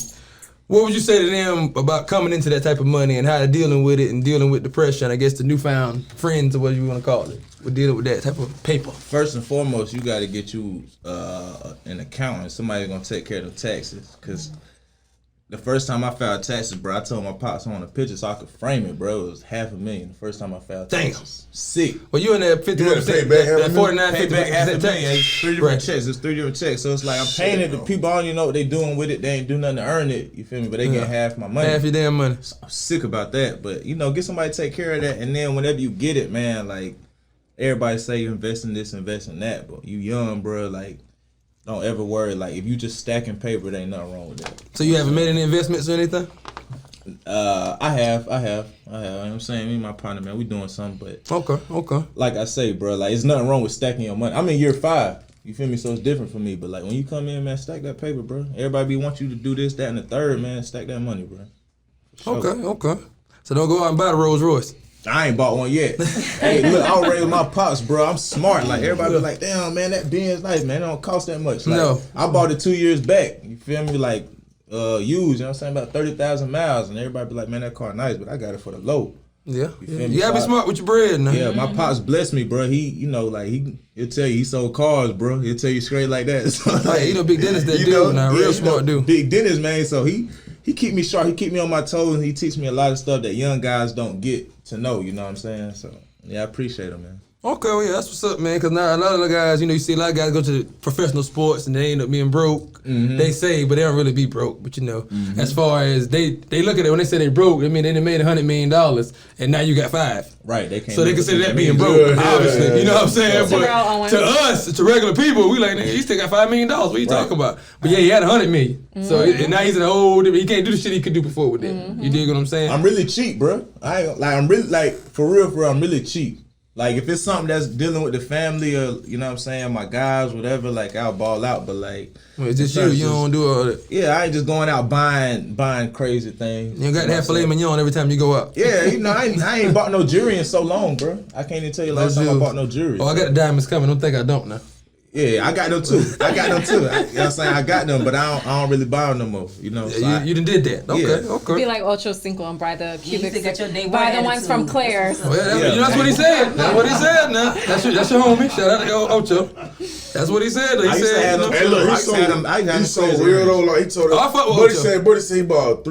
what would you say to them about coming into that type of money and how they're dealing with it and dealing with depression? I guess the newfound friends or whatever you want to call it. We're dealing with that type of paper. First and foremost, you got to get you an accountant. Somebody's going to take care of the taxes. Because the first time I filed taxes, bro, I told my pops I want a picture so I could frame it, bro. It was $500,000 the first time I filed taxes. Sick. Well, you in that 50%, You had to pay back that 49, Pay back 50% $500,000. tax. It's 3 different checks. It's 3 different checks. So it's like I'm paying it. The people, I don't even know what they doing with it. They ain't do nothing to earn it. You feel me? But they get half my money. Half your damn money. I'm sick about that. But, get somebody to take care of that. And then whenever you get it, man, like, everybody say you invest in this, invest in that. But you young, bro, like, don't ever worry. Like, if you just stacking paper, there ain't nothing wrong with that. So you haven't made any investments or anything? I have. You know what I'm saying? Me and my partner, man, we doing something. But Okay. like I say, bro, like, it's nothing wrong with stacking your money. I'm in year 5. You feel me? So it's different for me. But, like, when you come in, man, stack that paper, bro. Everybody want you to do this, that, and the third, man. Stack that money, bro. Sure. Okay. So don't go out and buy the Rolls Royce. I ain't bought one yet. Hey, look, I was raised with my pops, bro. I'm smart. Like, everybody be like, damn, man, that Benz nice, man. It don't cost that much. Like, No. I bought it 2 years back. You feel me? Like, used, you know what I'm saying? About 30,000 miles. And everybody be like, man, that car nice, but I got it for the low. Yeah. You feel me? You gotta be So smart with your bread now. Yeah, my pops blessed me, bro. He, he'll tell you he sold cars, bro. He'll tell you straight like that. So, Hey, Big Dennis that you dude know, now. Real smart dude. Big Dennis, man. So he keep me sharp. He keep me on my toes, and he teach me a lot of stuff that young guys don't get to know. You know what I'm saying? So yeah, I appreciate him, man. Okay, well, yeah, that's what's up, man. Because now a lot of the guys, you see a lot of guys go to the professional sports and they end up being broke. They say, but they don't really be broke. But as far as they look at it when they say they broke, I mean they done made $100 million and now you got 5. Right, they can't. So they consider that being broke, obviously. You know what I'm saying? Terrell But Owens. to us, to regular people, we like, nigga, he still got $5 million. What you talking about? But yeah, he had $100 million. So and now he's in a whole different. He can't do the shit he could do before with it. You dig what I'm saying? I'm really cheap, bro. I'm really like for real. I'm really cheap. Like if it's something that's dealing with the family or you know what I'm saying, my guys, whatever, like I'll ball out. But like Well, it's just you don't do all that. yeah, I ain't just going out buying crazy things. You got to have filet mignon every time you go out. Yeah, I ain't bought no jewelry in so long, bro. I can't even tell you last time I bought no jewelry. Oh, I got the diamonds coming. Don't think I don't now. Yeah, I got them too. You know what I'm saying? I got them, but I don't really buy them no more. You know, so You done did that. Okay, Yeah. okay. Be like Ocho Cinco and buy the You cubic. still got your day Buy one the ones from attitude. Claire's. Well, that's what he said. That's what he said now. That's your homie. Shout out to Ocho. That's what he said. He I used to said, have them. Hey, look, I used to have them. I used to have he's so them crazy real earrings. though. Like he told us, I fuck with Buddy Ocho. said he bought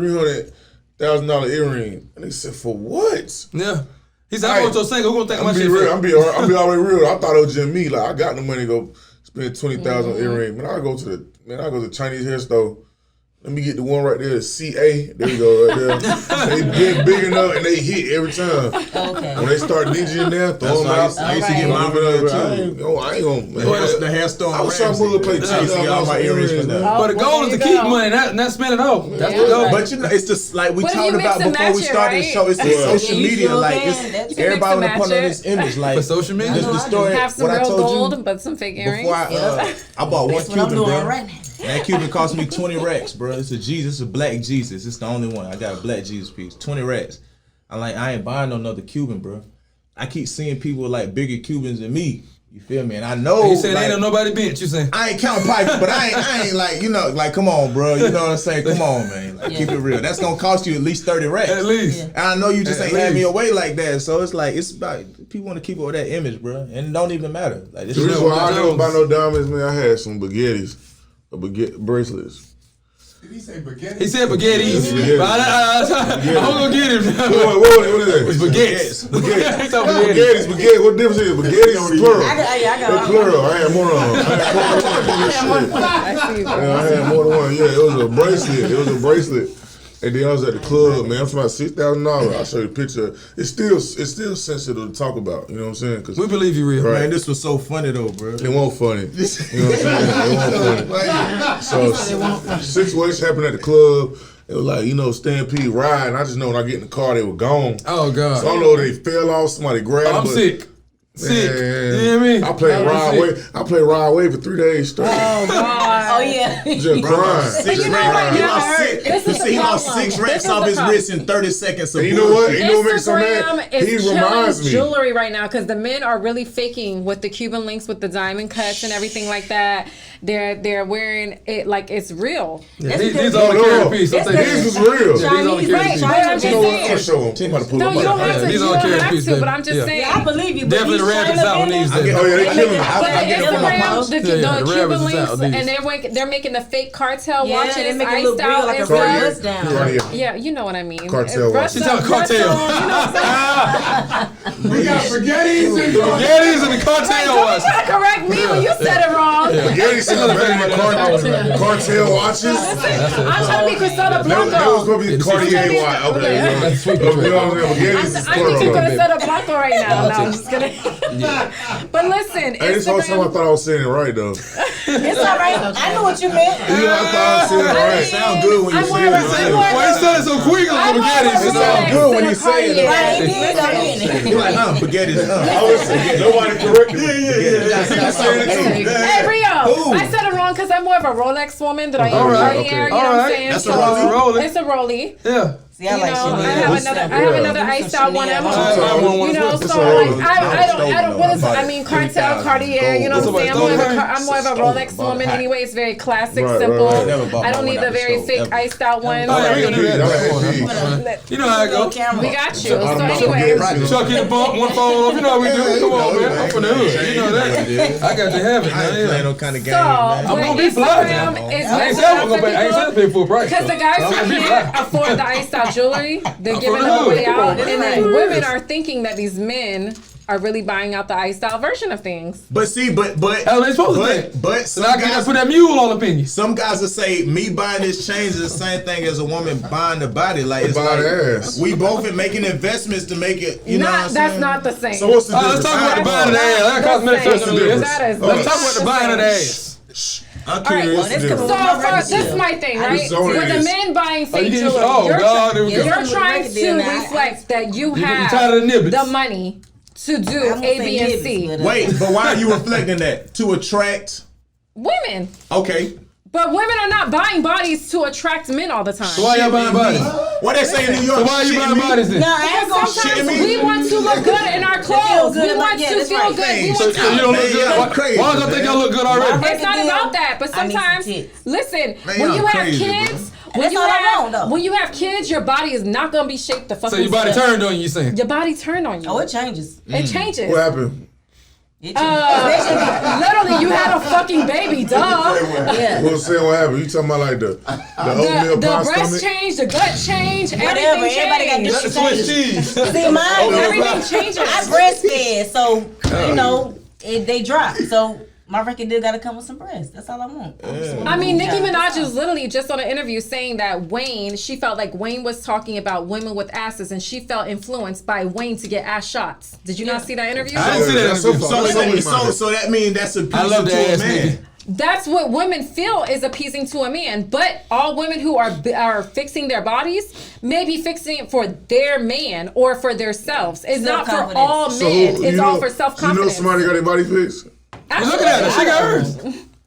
$300,000 earring, and he said for what? Yeah. He said, Hey, Ocho Cinco, who gonna think I'm my be shit real. for? I'm be always real. I thought it was just me. Like I got the money to go spend $20,000 on earring. Man, I go to the Chinese hair store. Let me get the one right there, CA. There we go, right there. They big enough and they hit every time. Okay. When they start ninja in there, throw them out. I used to get mine from there too. I ain't gonna. The hair store. I was trying to play I used to get all my earrings from there. But the goal is to keep money, not spend it all. That's the goal. But it's just like we What if talked you mix about and before match we it, started the right? show. It's the Yeah. social Yeah, you media, sure like can. it's You can mix everybody and want to put match on it. this image, like For social media? the story. Have some what I real told gold, you but some fake earrings. before I bought one That's what I'm Cuban, doing bro. right now. That Cuban cost me 20 racks, bro. It's a Jesus, it's a black Jesus. It's the only one. I got a black Jesus piece. 20 racks. I ain't buying no another Cuban, bro. I keep seeing people with like bigger Cubans than me. You feel me? And I know He said like, ain't no nobody bench, you saying? I ain't counting pipes, but I ain't like, like come on, bro. You know what I'm saying? Come on, man. Like, keep it real. That's gonna cost you at least 30 racks. At least. Yeah. And I know you just At ain't had me least. away like that. So it's like it's about people want to keep up with that image, bro. And it don't even matter. Like this The shit reason know why I Jones. never buy no diamonds, man, I had some baguettes, bracelets. Did he say spaghetti? He said baguettes. Spaghetti. But I'm gonna get him. What is that? It's baguettes. Baguettes. He told me Spaghetti. What difference is it? Spaghetti is plural. I It's got plural. I had more than one. I had more than one. Yeah, it was a bracelet. And then I was at the club, man. I'm talking about $6,000. I'll show you a picture. It's still sensitive to talk about. You know what I'm saying? Cause We believe you real. Right. Man, this was so funny though, bro. it won't funny. You know what I'm saying? It won't funny. So situation happened at the club. It was like, Stampede ride. I just know when I get in the car, they were gone. Oh God. So I don't know if they fell off, somebody grabbed them. I'm but- sick. Sick. Man, You hear me? I played Ride Wave for 3 days straight. Oh yeah. Just crying. 6 You know racks. what? He That lost hurt. six. This is the He lost problem. 6 This racks is off the his problem. wrist in 30 seconds. Of And you know what? bullshit. You know what makes him Instagram mad? is He killing reminds me. jewelry right now because the men are really faking with the Cuban links with the diamond cuts and everything like that. They're wearing it like it's real. Yeah, these are the carry piece. I'm thinking. These was real. Yeah, these are the Chinese, carry right? piece. But I'm just You know what? I'm gonna saying. show them. I'm about to pull No, them you don't up. have to. these You are don't carry have piece, to. But baby. I'm just Yeah. saying. I believe you. But Definitely the these rabbits China out on these. vendors- Oh, yeah, they killing them. But I get it from my Instagram, post. the Yeah, the Cuban rabbits is links, out, these. and they're making the fake cartel Yeah, watches they make it iced look real out like a and real stuff. bust down. Cartier. Yeah, you know what I mean. Cartel watch. Russell, She talking cartel. Russell, you know what I'm saying? We got spaghettis and Spaghettis and the cartel Don't watch. try to correct me when you said it wrong. Spaghetti sitting better than cartel watches. I'm trying to be Cristina That was Blanco. going to be Cartier watch. Okay. That's sweet. You know what I'm saying? Spaghetti is I think you're plural. Cristina Blanco right now. No, I'm just kidding. But listen, Hey, this whole time I Instagram. thought I was saying it right, though. It's all right. I know what you meant. Yeah, I thought I was saying it right. Sound good when you I'm say more it. of a- Why you said it so quick on I'm more of a spaghettis? It sound good when you say it. Right, Rolex. he did, though, didn't he? You're like, spaghetti. I was saying, nobody corrected me. Yeah. saying it too. Hey Rio, I said it wrong because I'm more of a Rolex woman than I am All a right, Cartier. okay. You know All what I'm right. saying? That's a So, Rollie. It's a Rollie. Yeah. See, I like Chanel. I have another iced out one at I have one home. You know, as so well. like I don't. What is? I mean, Cartel, Cartier. You know what I'm saying? I'm more of a Rolex woman anyway. It's very classic, Right, simple. right, right. Never bought I don't one need at the the very store, fake ever. iced out one. Oh, yeah, we gonna do that. Come on, Yeah. You know how it go. We got you. So Automatic anyway, gas. Chucky the bump, one fall off. You know how we do. Come on, man. I'm from the hood. You know that. I got to have it, I ain't man. playing Yeah. no kind of game, so man. I'm when gonna be fly, Instagram man. is I ain't messing up saying for I ain't saying people. pay full price. Because the guys So I'm who gonna be can't fly. afford the iced out jewelry, they're I'm giving from them the away hood. Come out. on, And man. then women are thinking that these men are really buying out the iced out version of things. But see, but How they supposed to think? but So some now I gotta guys, put that mule all up in you. some guys will say me buying this chain is the same thing as a woman buying the body. Like it's Buy like the ass. we both are making investments to make it. You know what I'm That's saying? not the same. So what's the Let's difference? talk about the buying of the ass. That That's cosmetic the surgery. same. That is. Let's talk about the buying of the ass. I'm All right, curious. well, this difference? could- So My for, record this is deal. my thing, I right? just own With the this. men buying fake you jewelry, oh, you're, God, here we go. you're With the trying record deal, to now, reflect that you You have tired of the nibbits. the money to do I won't A, say B, and nibbles, C. but, Wait, but why are you reflecting that? To attract? Women. Okay. But women are not buying bodies to attract men all the time. So why y'all buying bodies? What they say in New York? So why are you shit buying me? bodies then? No, I ain't gonna Sometimes shit me. we want to look good in our clothes. good We in want my- yeah, to that's feel right. good. We So want you don't look Man, good? y'all Why crazy, don't y'all think y'all look good already? My- It's not Record about deal, that, but I need some sometimes, tits. listen, Man, when y'all you have crazy, kids, when That's you all I have, want, though. when you have kids, your body is not gonna be shaped the fucking So your body same. turned on you, you saying? Your body turned on you. Oh, it changes. It changes. What happened? It changes. Literally, you had a fucking baby, duh. Yeah. What I'm saying, what happened? You talking about like the oatmeal The pie breast stomach? change, the gut change, Whatever, everything everybody got changed. different Swiss changes. cheese. See, mine, Everything changes. I breastfed, so you know they drop. So my record deal got to come with some breasts. That's all I want. I mean, Nicki Minaj was literally just on an interview saying that Wayne, she felt like Wayne was talking about women with asses, and she felt influenced by Wayne to get ass shots. Did you not see that interview? I didn't see that That's so interview. far. So that means that's appeasing I love to that a ass man. nigga. That's what women feel is appeasing to a man. But all women who are fixing their bodies may be fixing it for their man or for themselves. It's not for Self-confidence. all men. who- It's you all know- for You know self-confidence. somebody got their body fixed? Look at that. She got hers.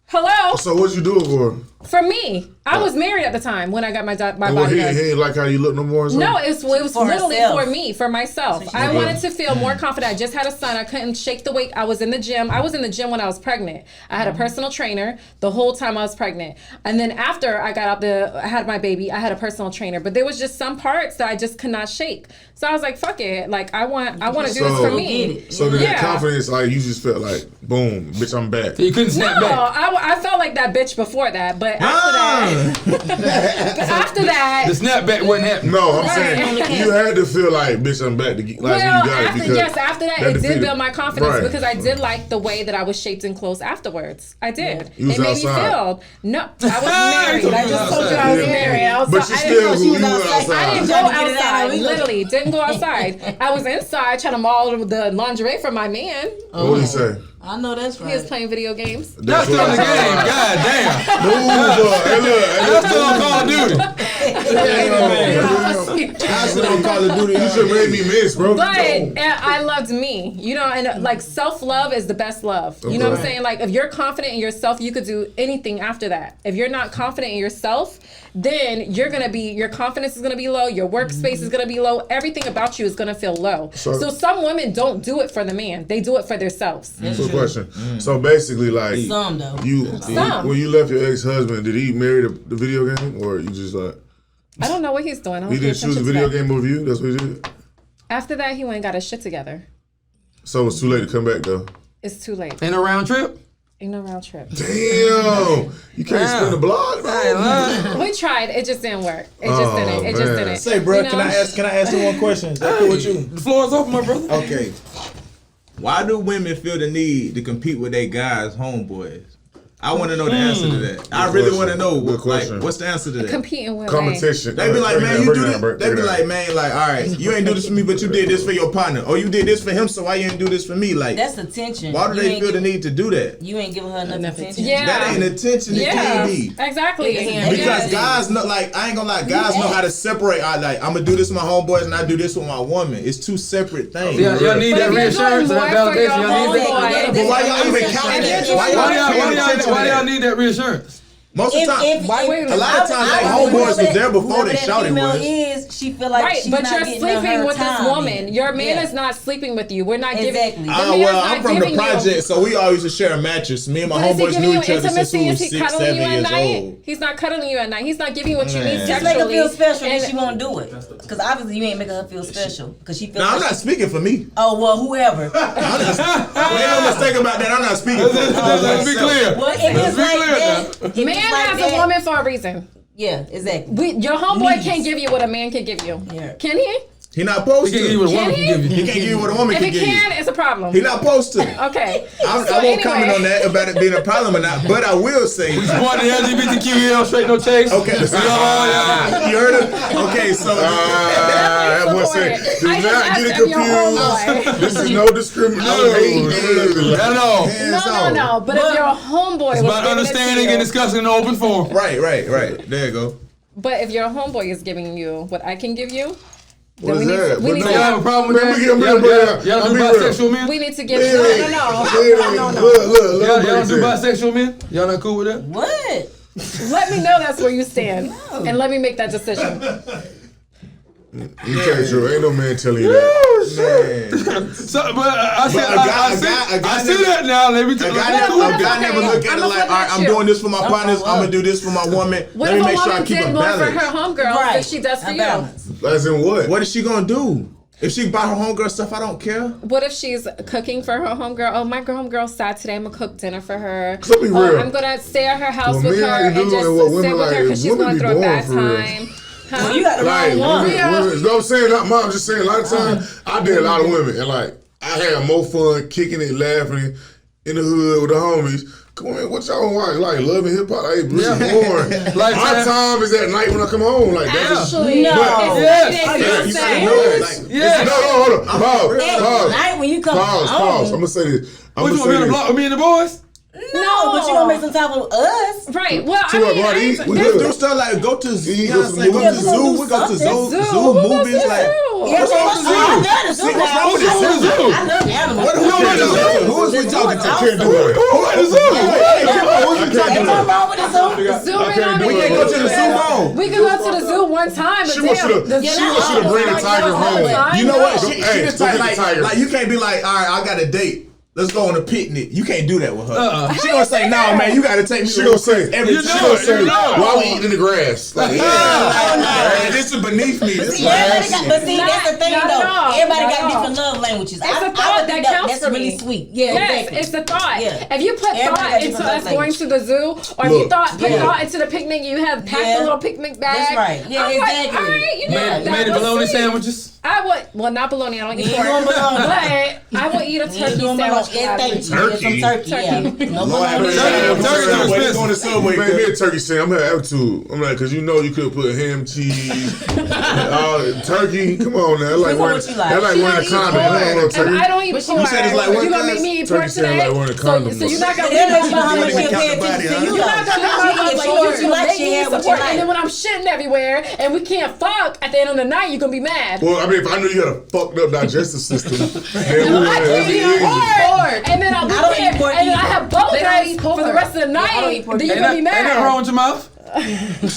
Hello? So what you do it for? For me. I was married at the time when I got my And body what, he done. ain't like how you look no more or something? No, it was For literally herself. for me, for myself. I wanted to feel more confident. I just had a son. I couldn't shake the weight. I was in the gym. I was in the gym when I was pregnant. I had a personal trainer the whole time I was pregnant. And then after I got I had my baby, I had a personal trainer. But there was just some parts that I just could not shake. So I was like, fuck it. Like I want to do this for me. So then Yeah. that confidence, like you just felt like, boom, bitch, I'm back. You couldn't snap No, back. I felt like that bitch before that, but after that, The snapback wasn't happening. No, I'm saying you had to feel like, bitch, I'm back. Like well, you got it after because after that, that it did defeated- build my confidence Right. because I did like the way that I was shaped in clothes afterwards. I did. You was It made me outside. feel. No, I was married. I just told you I was Yeah. married. I was. But I you didn't still, go- you was were outside. outside. I didn't go Trying to get it out. outside. Literally, didn't go outside. I was inside trying to model the lingerie for my man. What would he say? I know that's He was right. playing video games. Y'all still in the game. God damn. Move on. Hey, look. Y'all still on Call of Duty. I still don't Call of Duty. You should made me miss, bro. But No. I loved me, you know, and like self-love is the best love. You know what I'm Okay. saying? Like if you're confident in yourself, you could do anything after that. If you're not confident in yourself, then your confidence is gonna be low, your workspace is gonna be low, everything about you is gonna feel low. So some women don't do it for the man, they do it for themselves. Quick question. So basically, like Some though. Some. when you left your ex-husband, did he marry the video game, or you just like I don't know what he's doing. I don't he pay didn't choose the attention to video that. game over you? That's what he did. After that, he went and got his shit together. So it's too late to come back though. It's too late. Ain't no round trip? Ain't no round trip. Damn, you can't spin the block. I ain't lying. We tried. It just didn't work. It just Oh, didn't. It just man. didn't. Say, bro, You know? can I ask you one question? Is that cool with you? The floor is open, my brother. Okay. Why do women feel the need to compete with their guys' homeboys? I want to know the answer to that. I really want to know. Good Like, question. what's the answer to that? Competing with Competition. They be like, man, you do this. They They be like, man, like, all right, you ain't do this for me, but you did this for your partner. Or you did this for him, so why you ain't do this for me? Like, That's attention. why do You they ain't feel the give- need to do that? You ain't giving her enough attention. Yeah. That ain't attention. It Yeah, can't be. exactly. Yeah. Because Yes. guys know, like, I ain't gonna lie, guys know how to separate. Like, I'm gonna do this with my homeboys and I do this with my woman. It's two separate things. Y'all need But that if you're reassurance doing and that more for your validation. Y'all need that. homeboy, But why y'all even counting that? Why Why do y'all need that reassurance? Most of the time, If- a lot of times, I like, would homeboys was whoever there before whoever they that shouted female was. is, she feel like Right, she's but not you're getting sleeping her with this time woman. in. Your man Yeah. is not sleeping with you. We're not Exactly. giving. Your Oh man's well, not I'm from the giving you- project, so we always used to share a mattress. Me and my But is he homeboys giving knew you each other since we intimacy? was Is he 6, cuddling 7 you at years night? old. He's not cuddling you at night. He's not giving you what you need Man. Just make her feel sexually. special, then And- she won't do it. Because obviously you ain't making her feel special. Because she feels No, I'm like not speaking for me. oh, well, whoever. Ain't no mistake about that. I'm not speaking for me. Let's be clear. Well, if Let's it's be like clear that, now. if Man it's like has that, a woman for a reason. Yeah, exactly. Your homeboy Needs. can't give you what a man can give you. Yeah. Can he? He not supposed He to. can't give you what a woman can give you. He can't give you what a woman If can he give you. can, it's a problem. He not supposed to. Okay. I So won't comment anyway. on that about it being a problem or not, but I will say. We support the LGBTQ Straight No Chase. Okay, so you heard him? Okay, so That boy said, do I just not asked get it if you're confused. homeboy. This is no discrimination. Not at all. No. But if you're a homeboy, It's about understanding and discussing in the open forum. Right. There you go. But if your homeboy is giving you what I can give you, What then is that? we need But Y'all have a to. problem with Man, that? we get- Y'all I'm do being bisexual real. men? We need to give Yeah. no. Look, Y'all don't do that. bisexual men? Y'all not cool with that? What? Let me know that's where you stand, and let me make that decision. You tell the truth. Ain't no man telling you that. Man. So, but I said, But a guy I see that now. Let me A tell guy you. never look at it I'ma like, flip all right, at I'm you. doing this for my partners. I'm gonna do this for my woman. What Let if me a make sure I woman keep did a more for her balance. homegirl than she does for A you? balance. As in what? What is she gonna do? If she buy her homegirl stuff, I don't care. What if she's cooking for her homegirl? Oh, my homegirl's sad today. I'm gonna cook dinner for her. So be real. I'm gonna stay at her house What with men her like to and do just and what sit women with her like- because she's women going be through a born bad for real. time. Huh? Well, you got the Like, wrong one. women, you know what I'm saying? I'm just saying, a lot of times, I did a lot of women, and like, I had more fun kicking it, laughing in the hood with the homies. Come on, man, what y'all watch? Like, love and hip hop? Like, this is boring. Like My that. time is at night when I come home. Like, that's just. Actually, No. it's Yes. not Yeah, that you sad. say no. Like, Yes. No, hold on. Pause. At Pause. night when you come Pause. home. I'm gonna say this. What you want me on the block with me and the boys? No, but you gonna make some time with us. Right. Well, See I what, mean, bro, I- we We good. do stuff like go to, you know what I'm go saying? Go to to zoo. We go to zoo, Zoo. zoo Who goes movies. to Like, zoo? Yeah, What's wrong with the zoo? I love the zoo. what's wrong with the What's wrong with the zoo? I love animals. What, who is we talking to? I can't do it. Who at the zoo? Hey, come on, who's we I can't talking Ain't do to? nothing wrong with the zoo. Zoo I can't do We it. can't go to the zoo mall. We could go to the zoo one time, but She wants you to- damn, the she zoo- wants you to bring the tiger home. You know what? She Hey, just go type get the tiger. like you can't be like, all right, I got a date. Let's go on a picnic. You can't do that with her. She gonna say, no, man, you gotta take me. She gonna say, every You she know gonna it, say, you know it. why we eating in the grass? Like, Man, this is beneath me. This is See, everybody got, but see, Not- that's the thing not at though. all. Everybody Not got at all. different love languages. It's a I thought would that think counts that's for really me. sweet. Yeah, Yes, exactly. it's the thought. Yeah. If you put Everybody thought got into different us love going to the zoo, or if Look, you put yeah. thought into the picnic, you have packed Yeah. a little picnic bag. That's right. Yeah, I'm like, exactly. all right, you know, Made that was bologna sweet. sandwiches. I would, well, not bologna. I don't eat You pork, ain't but doing bologna. I will eat a You ain't turkey doing sandwich. everything. Turkey? Some turkey. Yeah. No Lord have bologna. mercy. Turkey too expensive. Going to Subway. Man, me a turkey sandwich. I'm gonna have attitude. I'm like, cause you know you could put ham, cheese, turkey. Come on now, like Depends on wearing, what you like. that's like She wearing a don't eat condom. pork, Hold on, and turkey. I don't eat But pork. you said it's like what, You gonna guys? make me eat pork Turkey sound today? like wearing a So condom. you're not gonna That be lets you know how You much ain't you're count paying the body, attention to huh? you. You're not gonna If be she like, knows you like, make she me had what you support, and like. then when I'm shitting everywhere and we can't fuck at the end of the night, you're gonna be mad. Well, I mean, if I knew you had a fucked up digestive system, then we I would can't eat easy. pork, and then I'll be I don't there, eat pork and then I either. have bubble They don't guts eat for the pork. rest of the Yeah, I don't night. eat pork Then you're Ain't gonna be that mad. wrong with your mouth? She's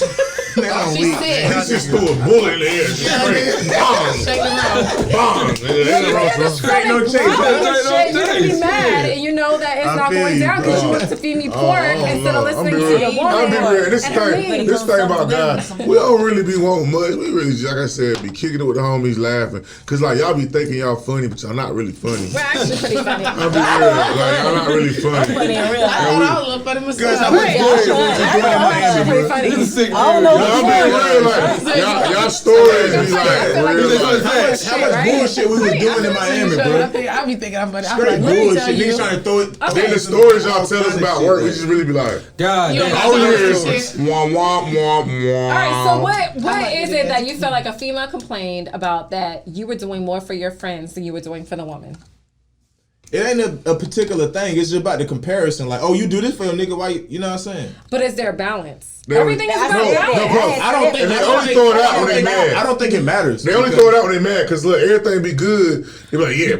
sick. He just threw a bullet in the air. Just straight. Bomb. Shake the room. Bomb. Ain't nothing wrong. Straight no chase. Shit, you're gonna be mad, and you know that it's I not feel going you, down because you bro. want to feed me pork instead of listening to your I'll be woman. real. This And thing, me. this thing about guys, we don't really be wanting much. We really, like I said, be kicking it with the homies, laughing. Cause like y'all be thinking y'all funny, but y'all not really funny. We're actually pretty funny. I'll be real. Like y'all not really funny. Funny in real I life. thought I was a little funny Guys, how myself. much bullshit was you doing in Miami, Pretty bro? funny. This is sick. I don't know. Y'all be real like y'all stories be like real like. How much bullshit we was doing in Miami, bro? I be thinking I'm funny. I'm Straight like, let me tell bullshit. Niggas you. trying to throw it. Then the stories y'all tell us about work, we just really be like, God You damn. don't all we know hear that is shit. wah wah wah wah. All right, so what like is to it do that that. you felt like a female complained about that you were doing more for your friends than you were doing for the woman? It ain't a particular thing. It's just about the comparison. Like, oh, you do this for your nigga. Why? You know what I'm saying? But is there a balance? There- Everything is I about know, balance. no, bro. I don't think. And they I don't only think- throw it out I don't when they think- mad. I don't think it matters. They only throw it out when they mad, cause look, everything be good. They be like, yeah,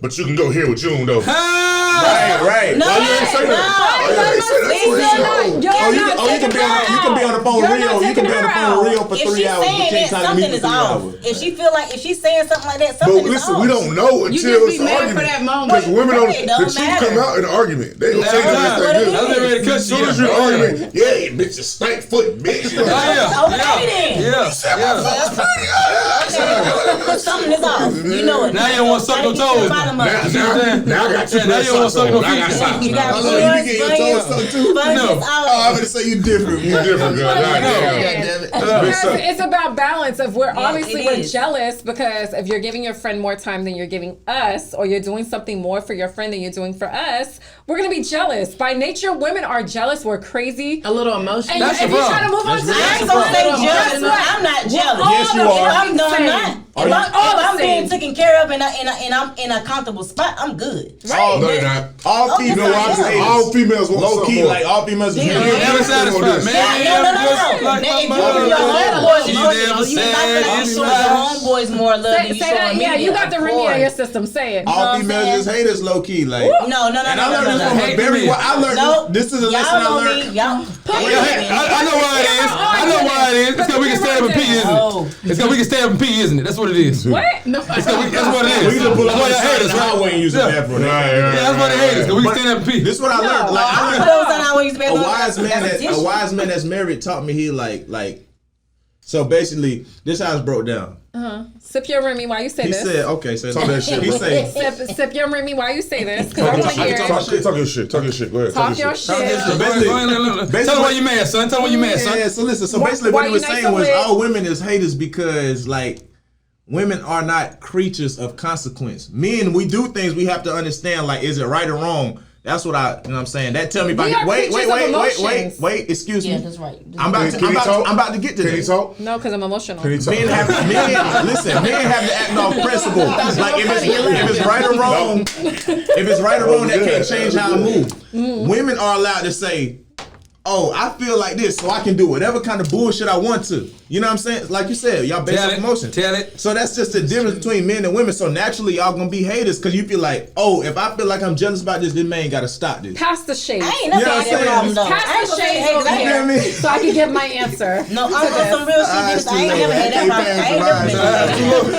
but you can go here with June though. Right. No, Why you ain't say that? Why you ain't say that? Listen, You can be on the phone with Rio. You can be on the phone with Rio for if 3 she's hours. You saying can't that, talk to me something for is 3 off. hours. If she feel like, if she's saying something like that, But something is listen, off. we don't know You until just it's be an mad for argument. that moment. Because women don't, It don't the truth matter. come out in the argument. They don't That's say that right. they What do. it I was ready to cut As soon you. as you're arguing, yeah, you bitch, you stank foot, bitch. Oh, yeah. Okay then. Yeah. Something is off. You know it. Now you don't want to suck no toes. Bottom of it. Now I got two Yeah, now you don't don't suck no I got feet. socks. You got now. Oh, so you get your toes sucked too? Sponges, No. all Oh, I'm gonna say you different. You different, girl. Because it's about balance. If we're obviously it we're is. jealous because if you're giving your friend more time than you're giving us, or you're doing something more for your friend than you're doing for us, we're gonna be jealous. By nature, women are jealous. We're crazy. A little emotional. And That's if the you try to problem. move on to the I next ain't gonna say one, jealous. guess what? I'm not jealous. Yes, you are. I'm not. If I'm being same. taken care of and I'm in a comfortable spot, I'm good. No, they're not. All Okay, You know why? fine. females, All females want low something key, more. like all females. Yeah. You're never satisfied, man. No. Like Now, my if you mother give your homeboys She more, never you not said gonna be it's showing right. your homeboys more love than you Say that. showing me. Yeah, you got the Of Remy in course. your system. Say it. know All what I'm females saying? just hate us low key, like. No. And I learned this from Hate a very me. well. I learned No, this is a lesson y'all I know learned. me. Y'all. I know why it is. I know why it is. It's because we can stand up and pee, isn't Oh. it? It's because we can stand up and pee, isn't it? That's what it is. What? No, That's what it is. We just pull That's up why on the y'all side hate of us, the right? highway and use the Yeah. bathroom. Yeah, that's why they hate us, because we can But stand up and pee. This is what I learned. Like I learned. Those are not always been A love. wise man That's that a wise man that's married taught me he like so basically this how it's broke down. Sip your Remy while you say He this. said, okay, so Talk that shit, he bro. said Sip your Remy while you say this. Because I want to hear it. Talk your shit. Talk your shit. Go ahead. Talk your So shit. basically, Tell them why you mad, son. Tell them why you mad, son. yeah, so listen, so Why- basically why what he you was nice saying and was lit? all women is haters because like women are not creatures of consequence. Men, we do things we have to understand, like is it right or wrong? That's what I, you know what I'm saying. That tell me about We are wait, creatures of emotions. excuse Yeah, me. that's right. I'm about to, Can he talk? I'm about to get to Can he this. talk? No, because I'm emotional. Can he talk? Men have to act off principle. Like if it's right or wrong, if it's right or wrong, that can't change how I move. Women are allowed to say, "Oh, I feel like this, so I can do whatever kind of bullshit I want to." You know what I'm saying? Like you said, y'all based Tell off it. emotion. Tell it. So that's just the difference between men and women. So naturally, y'all gonna be haters because you feel like, "Oh, if I feel like I'm jealous about this man gotta stop this." Pass the shade. I ain't never Yeah, had I'm that saying. problem though. I ain't Pass gonna the say shade hey, 'cause over I ain't You know what I here mean? so I can give my answer. No, I'm on some real shit because I ain't never had that problem.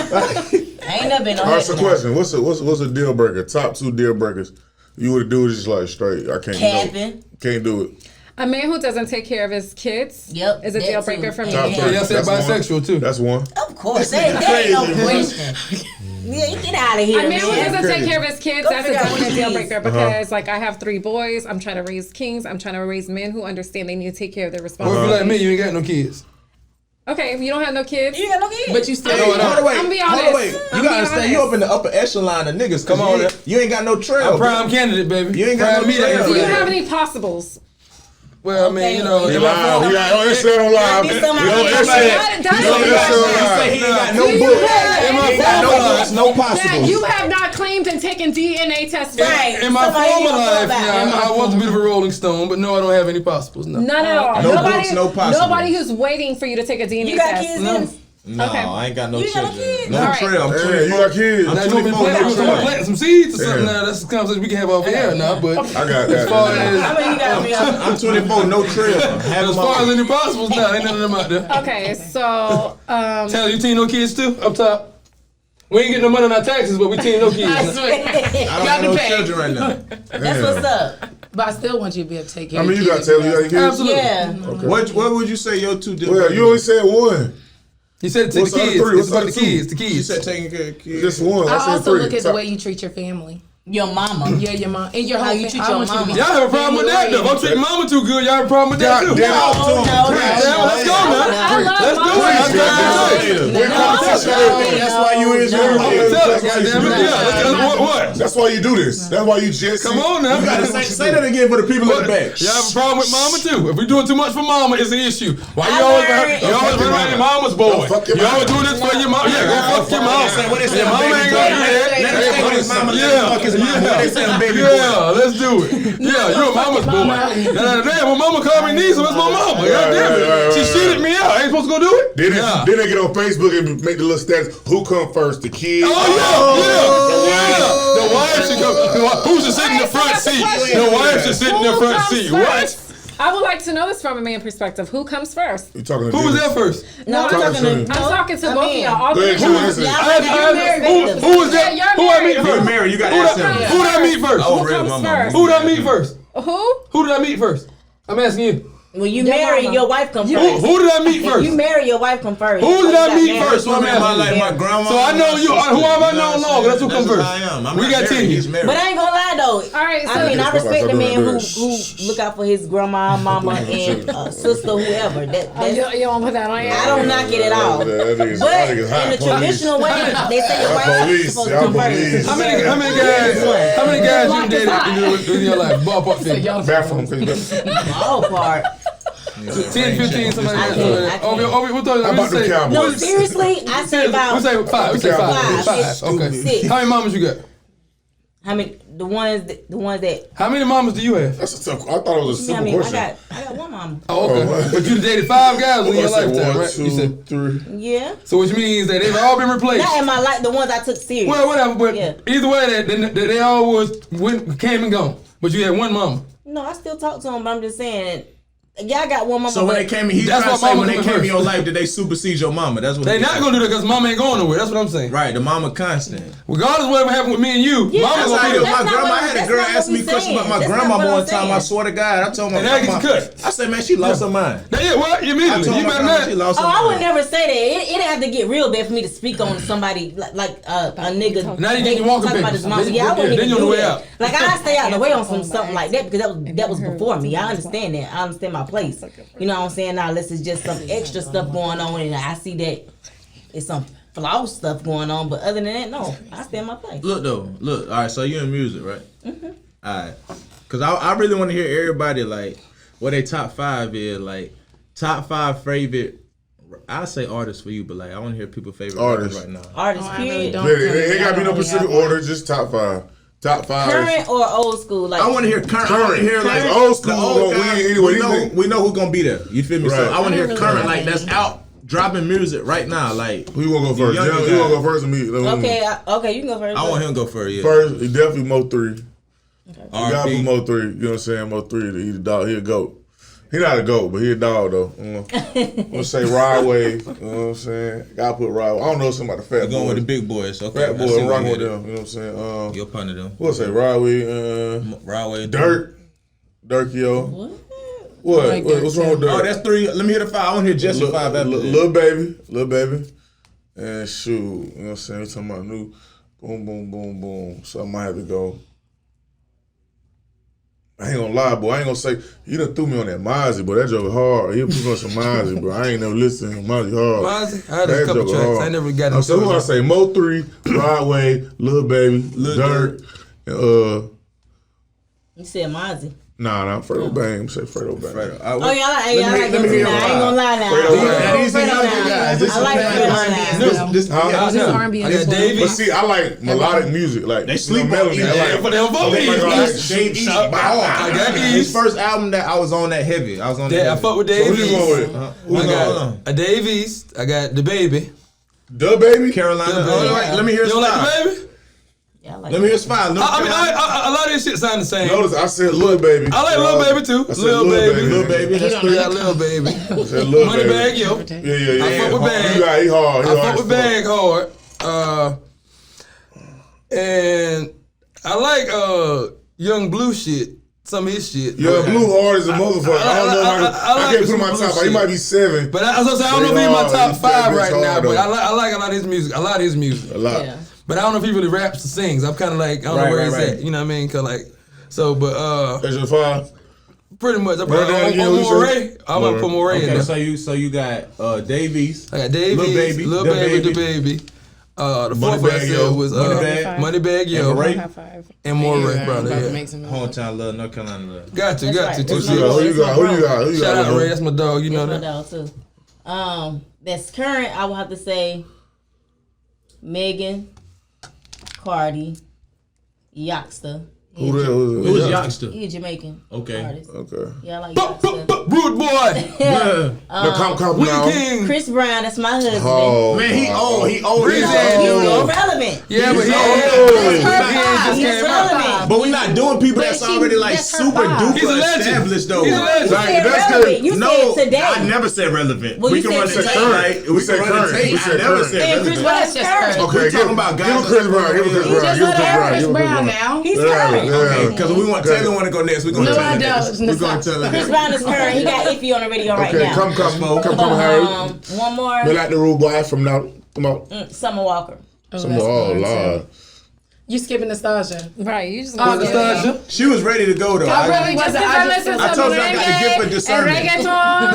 I ain't never been no All right, so hater. question. What's a deal breaker? Top 2 deal breakers. You would do it just like straight. I can't. Camping. Can't do it. A man who doesn't take care of his kids Yep, is a that deal too. breaker for me. Top Yeah. 3. Y'all said That's one. bisexual, too. That's one. Of course, that ain't no question. Yeah, you get out of here, A man who man. doesn't take care of his kids, Go that's a figure out what definite it deal is. breaker because, like, I have 3 boys. I'm trying to raise kings. I'm trying to raise men who understand they need to take care of their Or if you responsibilities. like me, you ain't got no kids. Okay, if you don't have no kids, You got no kids. but you still. Hold on, wait. I'm be Hold on, honest. wait. You I'm gotta be understand, you honest. up in the upper echelon of niggas. Come on, you ain't got no trail. I'm prime candidate, baby. You ain't got Prime no trail. do you Yeah. have any possibles? Well, I mean, you know, He in my live. phone- He got on Instagram live. Be He somebody on else. Instagram. That's He on what He Instagram say he live. ain't got Do no you books. have He any ain't got no possibles books, no that possibles. you have not claimed and taken DNA tests for? Right. In my Somebody former you don't know life, about. now, I was a bit of a Rolling Stone, but no, I don't have any possibles. No. None at all. No nobody, books, no possibles. nobody who's waiting for you to take a DNA You got test. kids, No. Dennis? No, Okay. I ain't got no You got no children. kids? No All right. trail. I'm Hey, 24. you got kids. I'm Now, you want me to 24, plant, no you want me to trail. plant some seeds or something? Yeah. Now, that's a conversation we can have over here now, but I got as far that. as, How many you got to be on? I'm 24, no trail. Have as my far as own. any possibles, now, ain't none of them out there. Okay, so Taylor, you team no kids too? Up top. We ain't getting no money on our taxes, but we team no kids. I now. swear. I don't have no children right now. That's what's up. But I still want you to be able to take care How of many you your got, kids. Taylor? You got kids? Absolutely. Yeah. What would you say your 2 deal Well, breakers you only said one. He said to What's the the other kids. three? It's What's about the the other kids. The She kids. said taking care of kids. Just one. I I said also 3. look at the Top- way you treat your family. Your mama. Yeah, your mom. And your How whole you family. treat I your want you to be mama. Y'all have a problem with that, though. If I'm treating mama too good, y'all have a problem with that, too. God damn it. Let's go, man. I love Let's do mama. it. We're competition early. That's why you is I'm gonna here. tell it, goddamn it. Yeah, let's go. What? That's why you do this. That's why you just Come on now. You gotta say that again for the people in the back. Y'all have a problem with mama too. If we doing too much for mama, it's an issue. Why you I always learned- you always Fuck your running mama. mama's boy? Don't fuck your You always mama. doing this for your mama. Yeah, go fuck your mama. What they say, Your mama ain't gonna do that. Let him say what his mama baby Yeah, let's do it. Yeah, you a mama's boy. Damn, when mama called me niece, what's my mama? God damn it. She cheated me out. I ain't supposed to go do it? Then, Yeah. then they get on Facebook and make the little stats. Who come first? The kids? Oh, yeah. The wife should go. Who should sit in the front seat? The wife should sit in the front seat. What? I would like to know this from a man perspective. Who comes first? You talking to Who was Dennis. there first? No, I'm Talking talking to- to. I'm talking to I both of mean, y'all. All Go ahead, three Jim, of you. listen. Who was that? Yeah, Who you're I meet married. You're first? married, you gotta Who ask did him. who did I meet first? Oh, Who really, comes my mama. first? Who did I meet first? Who? Who did I meet first? I'm asking you. When you Your marry, mama. your wife come Who, first. who did I meet If first? you marry, your wife come first. Who did I meet First first? First woman in my life, my grandma. So I know you. Who have I known longer? That's who come first. I am. I'm We not got married, 10 he's years. married. But I ain't gonna lie though. though. All right, I mean, so I respect the man who Shh. look out for his grandma, mama, and sister, whoever. That's, you don't put that on your I don't knock it at all. That nigga's But hot in police. the traditional way, they say your wife is police. supposed to Y'all come police. first. How many guys you dated in your life? Ballpark figure. Bathroom. Ballpark. 10, 15, something like I that. can't. What How about the Cowboys? No, seriously, I say about We say five. We say five. Five. Okay. Six. How many mamas you got? how many the ones that How many mamas do you have? That's a tough. I thought it was a I simple mean, question. I got one mama. Oh, okay. Oh, But you dated 5 guys in your I said lifetime, one, right? two, You said. 3. Yeah. So which means that they've all been replaced. Not in my life, the ones I took serious. Well, whatever. But Yeah. either way, they all came and gone. But you had one mama. No, I still talk to them, but I'm just saying, y'all got one mama. So when but they came in, he's That's trying to why say mama when they coming came in first. your life, did they supersede your mama? That's what They he not said. gonna do that because mama ain't going nowhere. That's what I'm saying. Right, the mama constant. Regardless of whatever happened with me and you, Yeah, mama That's gonna how be it is. there. My That's not grandma, what- I had a that's girl not what ask me we questions saying. about my That's not grandma what one I'm time. I saying. swear to God, I told my And that grandma. gets cut. I said, man, she lost her mind. Yeah, well, I immediately. told You my better grandma not. she lost her Oh, I would mind. never say that. It didn't have to get real bad for me to speak on somebody like a nigga. Now you get your walking talking about papers. his mama. Then- Yeah, I wouldn't then even you're on the do way that. out. Like I stay out of the way on something like that because that was before me. I understand that. I understand my place. You know what I'm saying? Now unless it's just some extra stuff going on and I see that it's some flaw stuff going on, but other than that, no, I stay in my place. Look, all right, so you in music, right? Mm-hmm. All right. Because I really want to hear everybody, like, what their top 5 is, like, top 5 favorite, I'll say artists for you, but, like, I want to hear people's favorite Artists. right now. Artist, I really period. don't. It ain't gotta be no specific order. Just top 5. Top 5. Current or old school? Like I want to hear current. I want to hear, like, Current. Old school the old gonna guys, win anyway. we know who's going to be there. You feel me? So Right. I want to hear really current, know like, that. that's out, dropping music right now, like. Who you wanna go The first? younger Jim, guy. you wanna go first or me? okay, you can go first. I want him to go first, yeah. First, he definitely Mo 3. You gotta R.I.P. put Mo 3. You know what I'm saying? Mo 3, he the dog. He a goat. He not a goat, but he a dog though. I'm gonna say Ride Wave. You know what I'm saying? Gotta put Ride Wave. I don't know somebody Fat We're going Boy. with the big boys, okay. Fat I Boy, see I'm what rocking you with did. them. You know what I'm saying? You're punting them. What's that? Ride Wave, Right Dirt. Dirkio. What? What? What's wrong with Dirt? Oh, that's 3. Let me hear the 5. I want to hear Jesse 5 after that. Lil Baby. And shoot, you know what I'm saying? We talking about new boom, boom, boom, boom. So I might have to go. I ain't gonna lie, boy. I ain't gonna say you done threw me on that Mozzie, but that joke hard. He put on some Mozzie, bro. I ain't never listened to Mozzie hard. Mozzie? I had a That couple joke tracks. hard. I never got So into who I it. say? Mo 3, Broadway, Lil Baby, Lil Dirt, and You said Mozzie. nah, Fredo Bang. I'm saying Fredo Bang. Fredo. Oh yeah, I like let that me too. hear Now. I your ain't gonna lie now. Fredo Bang. Now, these Fredo other now. guys, this I like is Fredo bad. now. This Huh? I This is know. R&B I as got well. Davey. But see, I like melodic music. Like They sleep on melody. East. I like, Yeah, but they'll vote I East. like East. Dave East. I got His East. first album that I was on that heavy. I was on that Yeah, I heavy. fuck with So Dave who you going East. with? I Who's going? got a Dave East. I got the baby. The Baby? Carolina. Yeah. Oh, wait, let me hear You his don't like five. the baby? Yeah, I like Let me hear his five. I mean, a lot of this shit sound the same. Notice I said Lil Baby. I like Lil Baby too. I said Lil Baby. Lil Baby. That's I got Lil Baby. I said Lil Money Baby. Bag Yo. Yeah. I fuck with Bag. You got he hard. He I hard fuck as with Bag hard. And I like Young Blue shit. Some of his shit. Yeah, Blue hard as a motherfucker. I don't know. I can't put him on Blue top. He shit. might be 7. But I don't know if he's in my top 5 right now. But I like a lot of his music. A lot of his music. A lot. Yeah. But I don't know if he really raps or sings. I'm kind of like, I don't know where he's right. at. You know what I mean? Cause like, so, but That's your 5. pretty much. I'm Run down again, what you Moray. say? I'm gonna put Moray in Okay, there. so you got Davies. I got Dave Lil East, Baby, Lil Da Baby, Baby. the baby. The Money fourth I Bag Yo. said was Money Bag. Money Bag Yo And Ray. High five. and Moray, Yeah, brother. about to Yeah. make some noise. Hometown love, North Carolina love. Got to. That's Too. right. Who you got? Who you Shout got? out Ray, that's my dog. You know That's my that. dog too. That's current. I will have to say Megan, Cardi, Youngster. Who the hell is Who's it? Youngster? He a Jamaican Okay. artist. Okay. Yeah, I like Youngster. Rude boy. Yeah. Now come We now. king. Chris Brown, that's my husband. Oh, Man, he old. He old. Breezy. He's Yeah, old. you know. Irrelevant. Yeah, but he He's just came out. relevant. But we not doing people that's But she- already like that's her super vibe. duper He's a legend. established though. He's a legend. You Like, said that's relevant. good. You No, said today. I never said relevant. Well, we you can said run the today. tape, right? We We said can run the current. tape. We I said never current. said And Chris relevant. Brown's just current. current. Okay, We talking about give guys him Chris that's Brown. Give him Chris He Brown. just Give him let Chris Brown. Chris Give him Chris Brown Brown. now. He's Yeah, current. yeah. Because we want Taylor want to go next. We're gonna No, tell I her don't. next. We're gonna tell her Chris next. Brown is current. He got Iffy on the radio right Okay, now. come, Harry. One more. They like the rude boy from now. Come on. Summer Walker. Some more. Oh, Lord. You skipping Nostalgia. Right, you just What's the Nostalgia? She was ready to go though. I really just listen to I told you I got the gift of and discernment. reggaeton.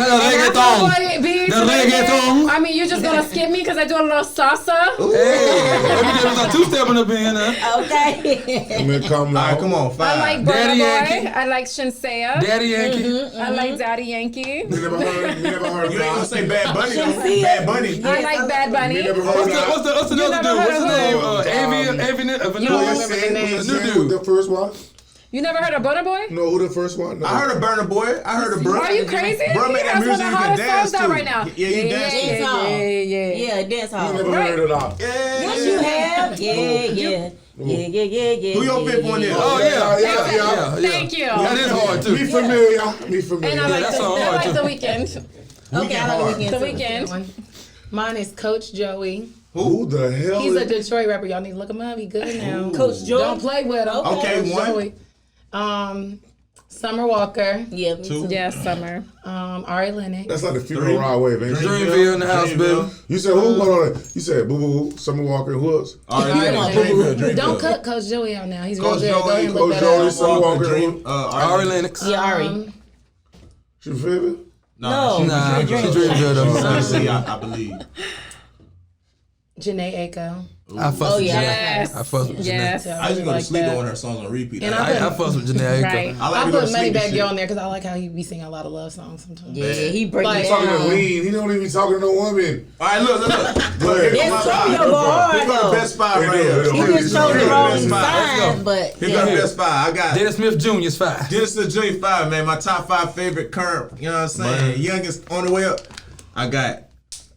The reggaeton. I mean, you're just gonna skip me because I do a little salsa. Hey, let me get a two-stepping up in here. Okay. I mean, come All right, on. come on, I five. like Daddy Burna Yankee. Boy. I like Shinsea. Daddy Yankee. I like Daddy Yankee. You never heard You ain't gonna say Bad Bunny though. Shazia. Bad Bunny. I like Bad Bunny. You never heard What's the other dude? What's his name? the new dude. The first one? You never heard of Burna Boy? No, who the first one? No. I heard of Burna Boy. I heard of Bro. Are you crazy? Bro make that That's one music of you the can hottest dance songs out to. right now. Yeah, you dance to. Dance hall. Yeah. Dance You hall. never Right. heard it all. Yes, you have. Yeah. Who your fifth one is? Oh yeah. Thank you. That is hard too. Me familiar. And I like that's all hard, the too. weekend. Okay, I like the The weekend. weekend. Mine is Coach Joey. Who the hell He's a is Detroit rapper. Y'all need to look him up. He good now. Coach Joey. Don't play with him. Okay, Coach one. Joey. Summer Walker. Yeah, me too. Yes, summer. Ari Lennox. That's like the funeral ride wave, ain't it? Dreamville in the house, baby. You said who? Hold on. You said Boo Boo, Summer Walker, who else? All right, Lennox. Dreamville. Don't cut Coach Joey out now. He's Coach real good. Go ahead Joey, and look Coach that Joey, up. Summer Walker, Dream. Ari Lennox. Yeah, Ari. She favorite? No. Nah, she Dream. Dreamville though. See, I believe. Janae Aiko. I fuss Oh, with yeah. Janae. Yes. I fuss with Janae. Yes. I just go to sleep on her songs on repeat. And I fuss with Janae. Right. I like I to go to put sleep and Moneybag shit. Yo on there because I like how he be singing a lot of love songs sometimes. Yeah, he break Like, it Talking to down. Lean. He don't even talking to no woman. All right, look. Go ahead. It's Tokyo go hard Here go the though. best five right They here. do. He just showed the Here go wrong the best five. sign, but Here go the best five. I got Dennis Smith Jr.'s 5. Dennis the J 5, man. My top 5 favorite current. You know what I'm saying? Man. Youngest on the way up.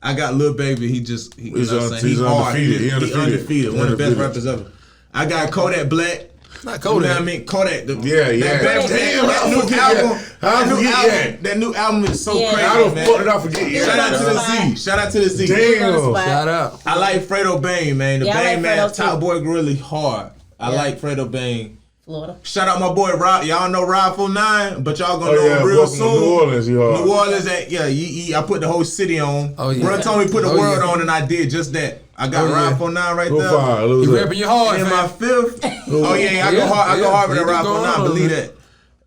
I got Lil Baby. He you know He's what I'm saying? he's hard. undefeated. He undefeated. One of the best Undefeated. rappers ever. I got Kodak Black. Not You Kodak. know what I mean? Kodak. Yeah. That new forget album. How I forget that? That new album is so Yeah. crazy, I don't man. fuck it up forget yet. Shout out to the Z. Shout out to the Z. Damn. Shout out. I like Fredo Bang, man. The Yeah, I Bang like man, Fredo, Top too. Boy Gorilla hard. I Yeah. like Fredo Bang. Florida. Shout out my boy Rob. Y'all know Rob 49, but y'all gonna Oh, know yeah, him real welcome to soon. New Orleans, you are. New Orleans, I put the whole city on. Oh, yeah. Bro told me put the Oh, world yeah. on, and I did just that. I got Oh, Rob yeah. 49 right Go there. fire. Lose You it. rapping your hard, And my fam. fifth, oh yeah, I go hard. I go hard with yeah, the Rob you go 49. on, Believe man. that.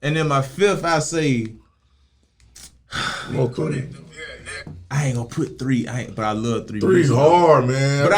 And then my fifth, I say, Okay. I ain't gonna put 3. But I love 3. Three's hard, man. But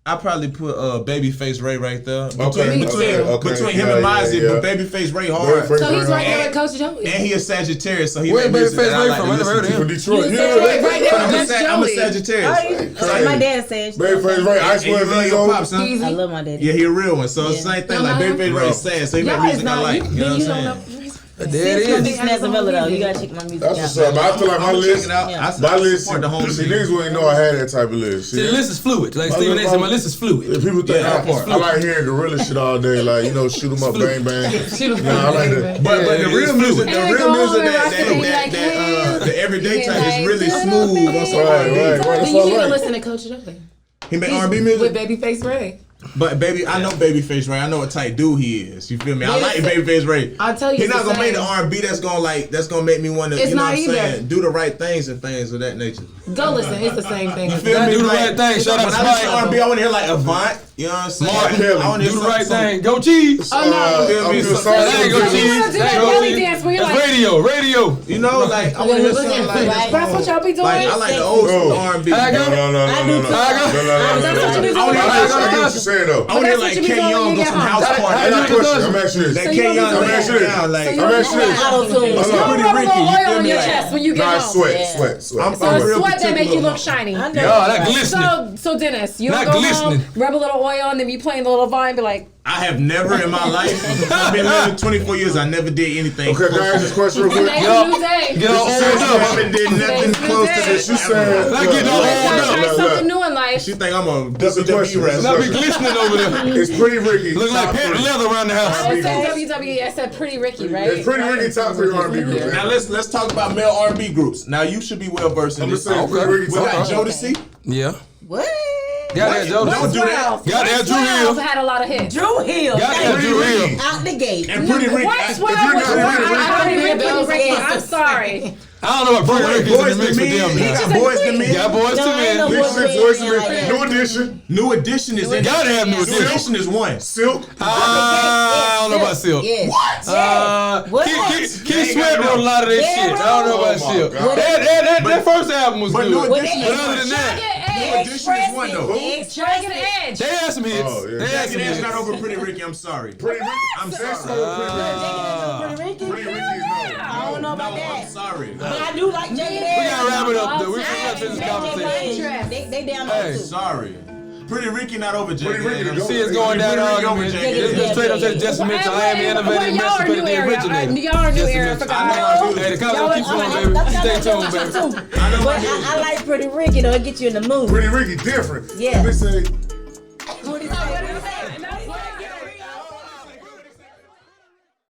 I'll probably put Babyface Ray right there. Okay, Between him and Mozzie, but Babyface Ray hard. Babyface So he's right there And- with Coach Joey. And he a Sagittarius, so he Where make music Babyface that I Ray like from? to I never listen heard to. of him. Detroit. Right there. I'm a Joey. Sagittarius. My dad says. Babyface Ray, I And swear you love he's your on. pops, huh? Easy. I love my daddy. Yeah, he a real one. So it's the Yeah. same thing like Babyface Ray is sad, so he make Y'all is music I not. like. You know what I'm You don't know. saying? There it It's is. Snazzavilla though. You gotta check my music That's out. what's up. I feel like my I'm list, checking out. Yeah. my I list, support the home see, team. niggas wouldn't know I had that type of list. See, the list is fluid. Like My Stephen A. list- said, my list is fluid. If people think Yeah, that part. I like hearing gorilla shit all day, like, you know, shoot 'em up, bang bang. Nah, I like that. But the Yeah, real it's music, fluid. the And real go music home and rock the beat that the everyday Yeah, type is like, really turn up, smooth on baby. some Right, R&B. right, right. Then That's you all need to right. listen to Coach Joey. He make R&B With music. Babyface Ray. But baby, I know Babyface Ray. I know what type dude he is. You feel me? I Yeah, like it's- Babyface Ray. I'll tell you He's it's not the gonna make the same. R&B that's gonna make me want to. It's You know not what I'm either. saying? Do the right things and things of that nature. Go listen. It's the same thing. You as feel that. me? Do the Like, right thing. Shout out when to I listen to Spike. R&B, I want to hear like Avant. You know what I'm saying? Mark Kelly. I wanna Do hear the right something- thing. Go cheese. Oh no. Feel me? I'm just So- That ain't go sorry. cheese. wanna do that That belly go- dance where you're That's like- radio. You know, like I want to hear something like That's what y'all be doing? Like I like the old school No. R&B. I No, got no, no, no, I no, do no, too. no, That's what you be no, no, doing. no. I I get what you're saying though. I want to hear But like that's what you be Ken doing Young when on you some get house home. party. I got a question. I'm asking this. That So Ken you Young don't I'm right asking this. now, like So you I'm don't asking this. Auto-tune. You Hold don't on. Pretty rub a Ricky, little you oil feel on me? your Like- chest when you get Nah, home. sweat. So I'm it's real sweat that make you particular. look shiny. I know. Y'all, that glistening. So Dennis, you Not don't go glistening. home, rub a little oil, and then you playing the little vine, and be like, I have never in my life, I've been living 24 years, I never did anything. Okay, can I ask this question real quick? today's Yo. a new day. Get all I old up. haven't did nothing Today's close to new this. day. You said, Like getting all Let's old try up. something new in life. She think I'm a That's a WWE question. wrestler. Now be glistening over there. It's Pretty Ricky. Look like top patent three. leather around the I house. didn't say WWE, I said Pretty Ricky, right? It's Pretty Ricky top 3 R&B group. Now let's talk about male R&B groups. Now you should be well versed in I'm this. just saying, Pretty Ricky We top got 3. Jodeci. Yeah. What? Goddamn Jodeci. Don't do that. Goddamn Drew 12 Hill. had a lot of hits. Drew Hill. Goddamn Drew Hill. Out the gate. And Pretty Ricky. What's If wrong you're with not Pretty Pretty Ricky, Ricky? I'm sorry. I don't know what Pretty Ricky's in the Boys mix to with them Men. He now. got Boys to Men. Got Boys to No, ain't no Men. Big Boys Six, to Boys to Men like Men. that. New Edition. New Edition is in. Gotta have New New Edition. Edition is one. Silk. I don't know about Silk. Yes. What? Keith Sweat wrote a lot of that Yeah, shit. I don't know about oh my Silk. God. That first album was But good. New But Edition other than that, New Edition is one though. Try to get an edge. they had some hits. Oh, yeah. They had some Jagged Edge hits. not over Pretty Ricky. I'm sorry. Pretty Ricky. I'm That's sorry. Pretty Ricky. Pretty Ricky is I don't know about No, I'm that. sorry. But I do like Jagged We Edge. gotta wrap it up though. We gotta finish this conversation. They down Hey. there too. Sorry. Pretty Ricky not over Jagged Pretty Ricky Edge. to I'm go. See, it's going down the Pretty Ricky over argument. Jagged This Edge. is straight up said Jesse Mitchell. I am the innovator, Y'all are emancipated, new the era. originator. Y'all are new Jesse era. Mitchell. Forgot I know about I do. Hey, the convo keeps on, baby. Stay tuned, baby. But I like Pretty Ricky though. It get you in the mood. Pretty Ricky different. Yeah. They say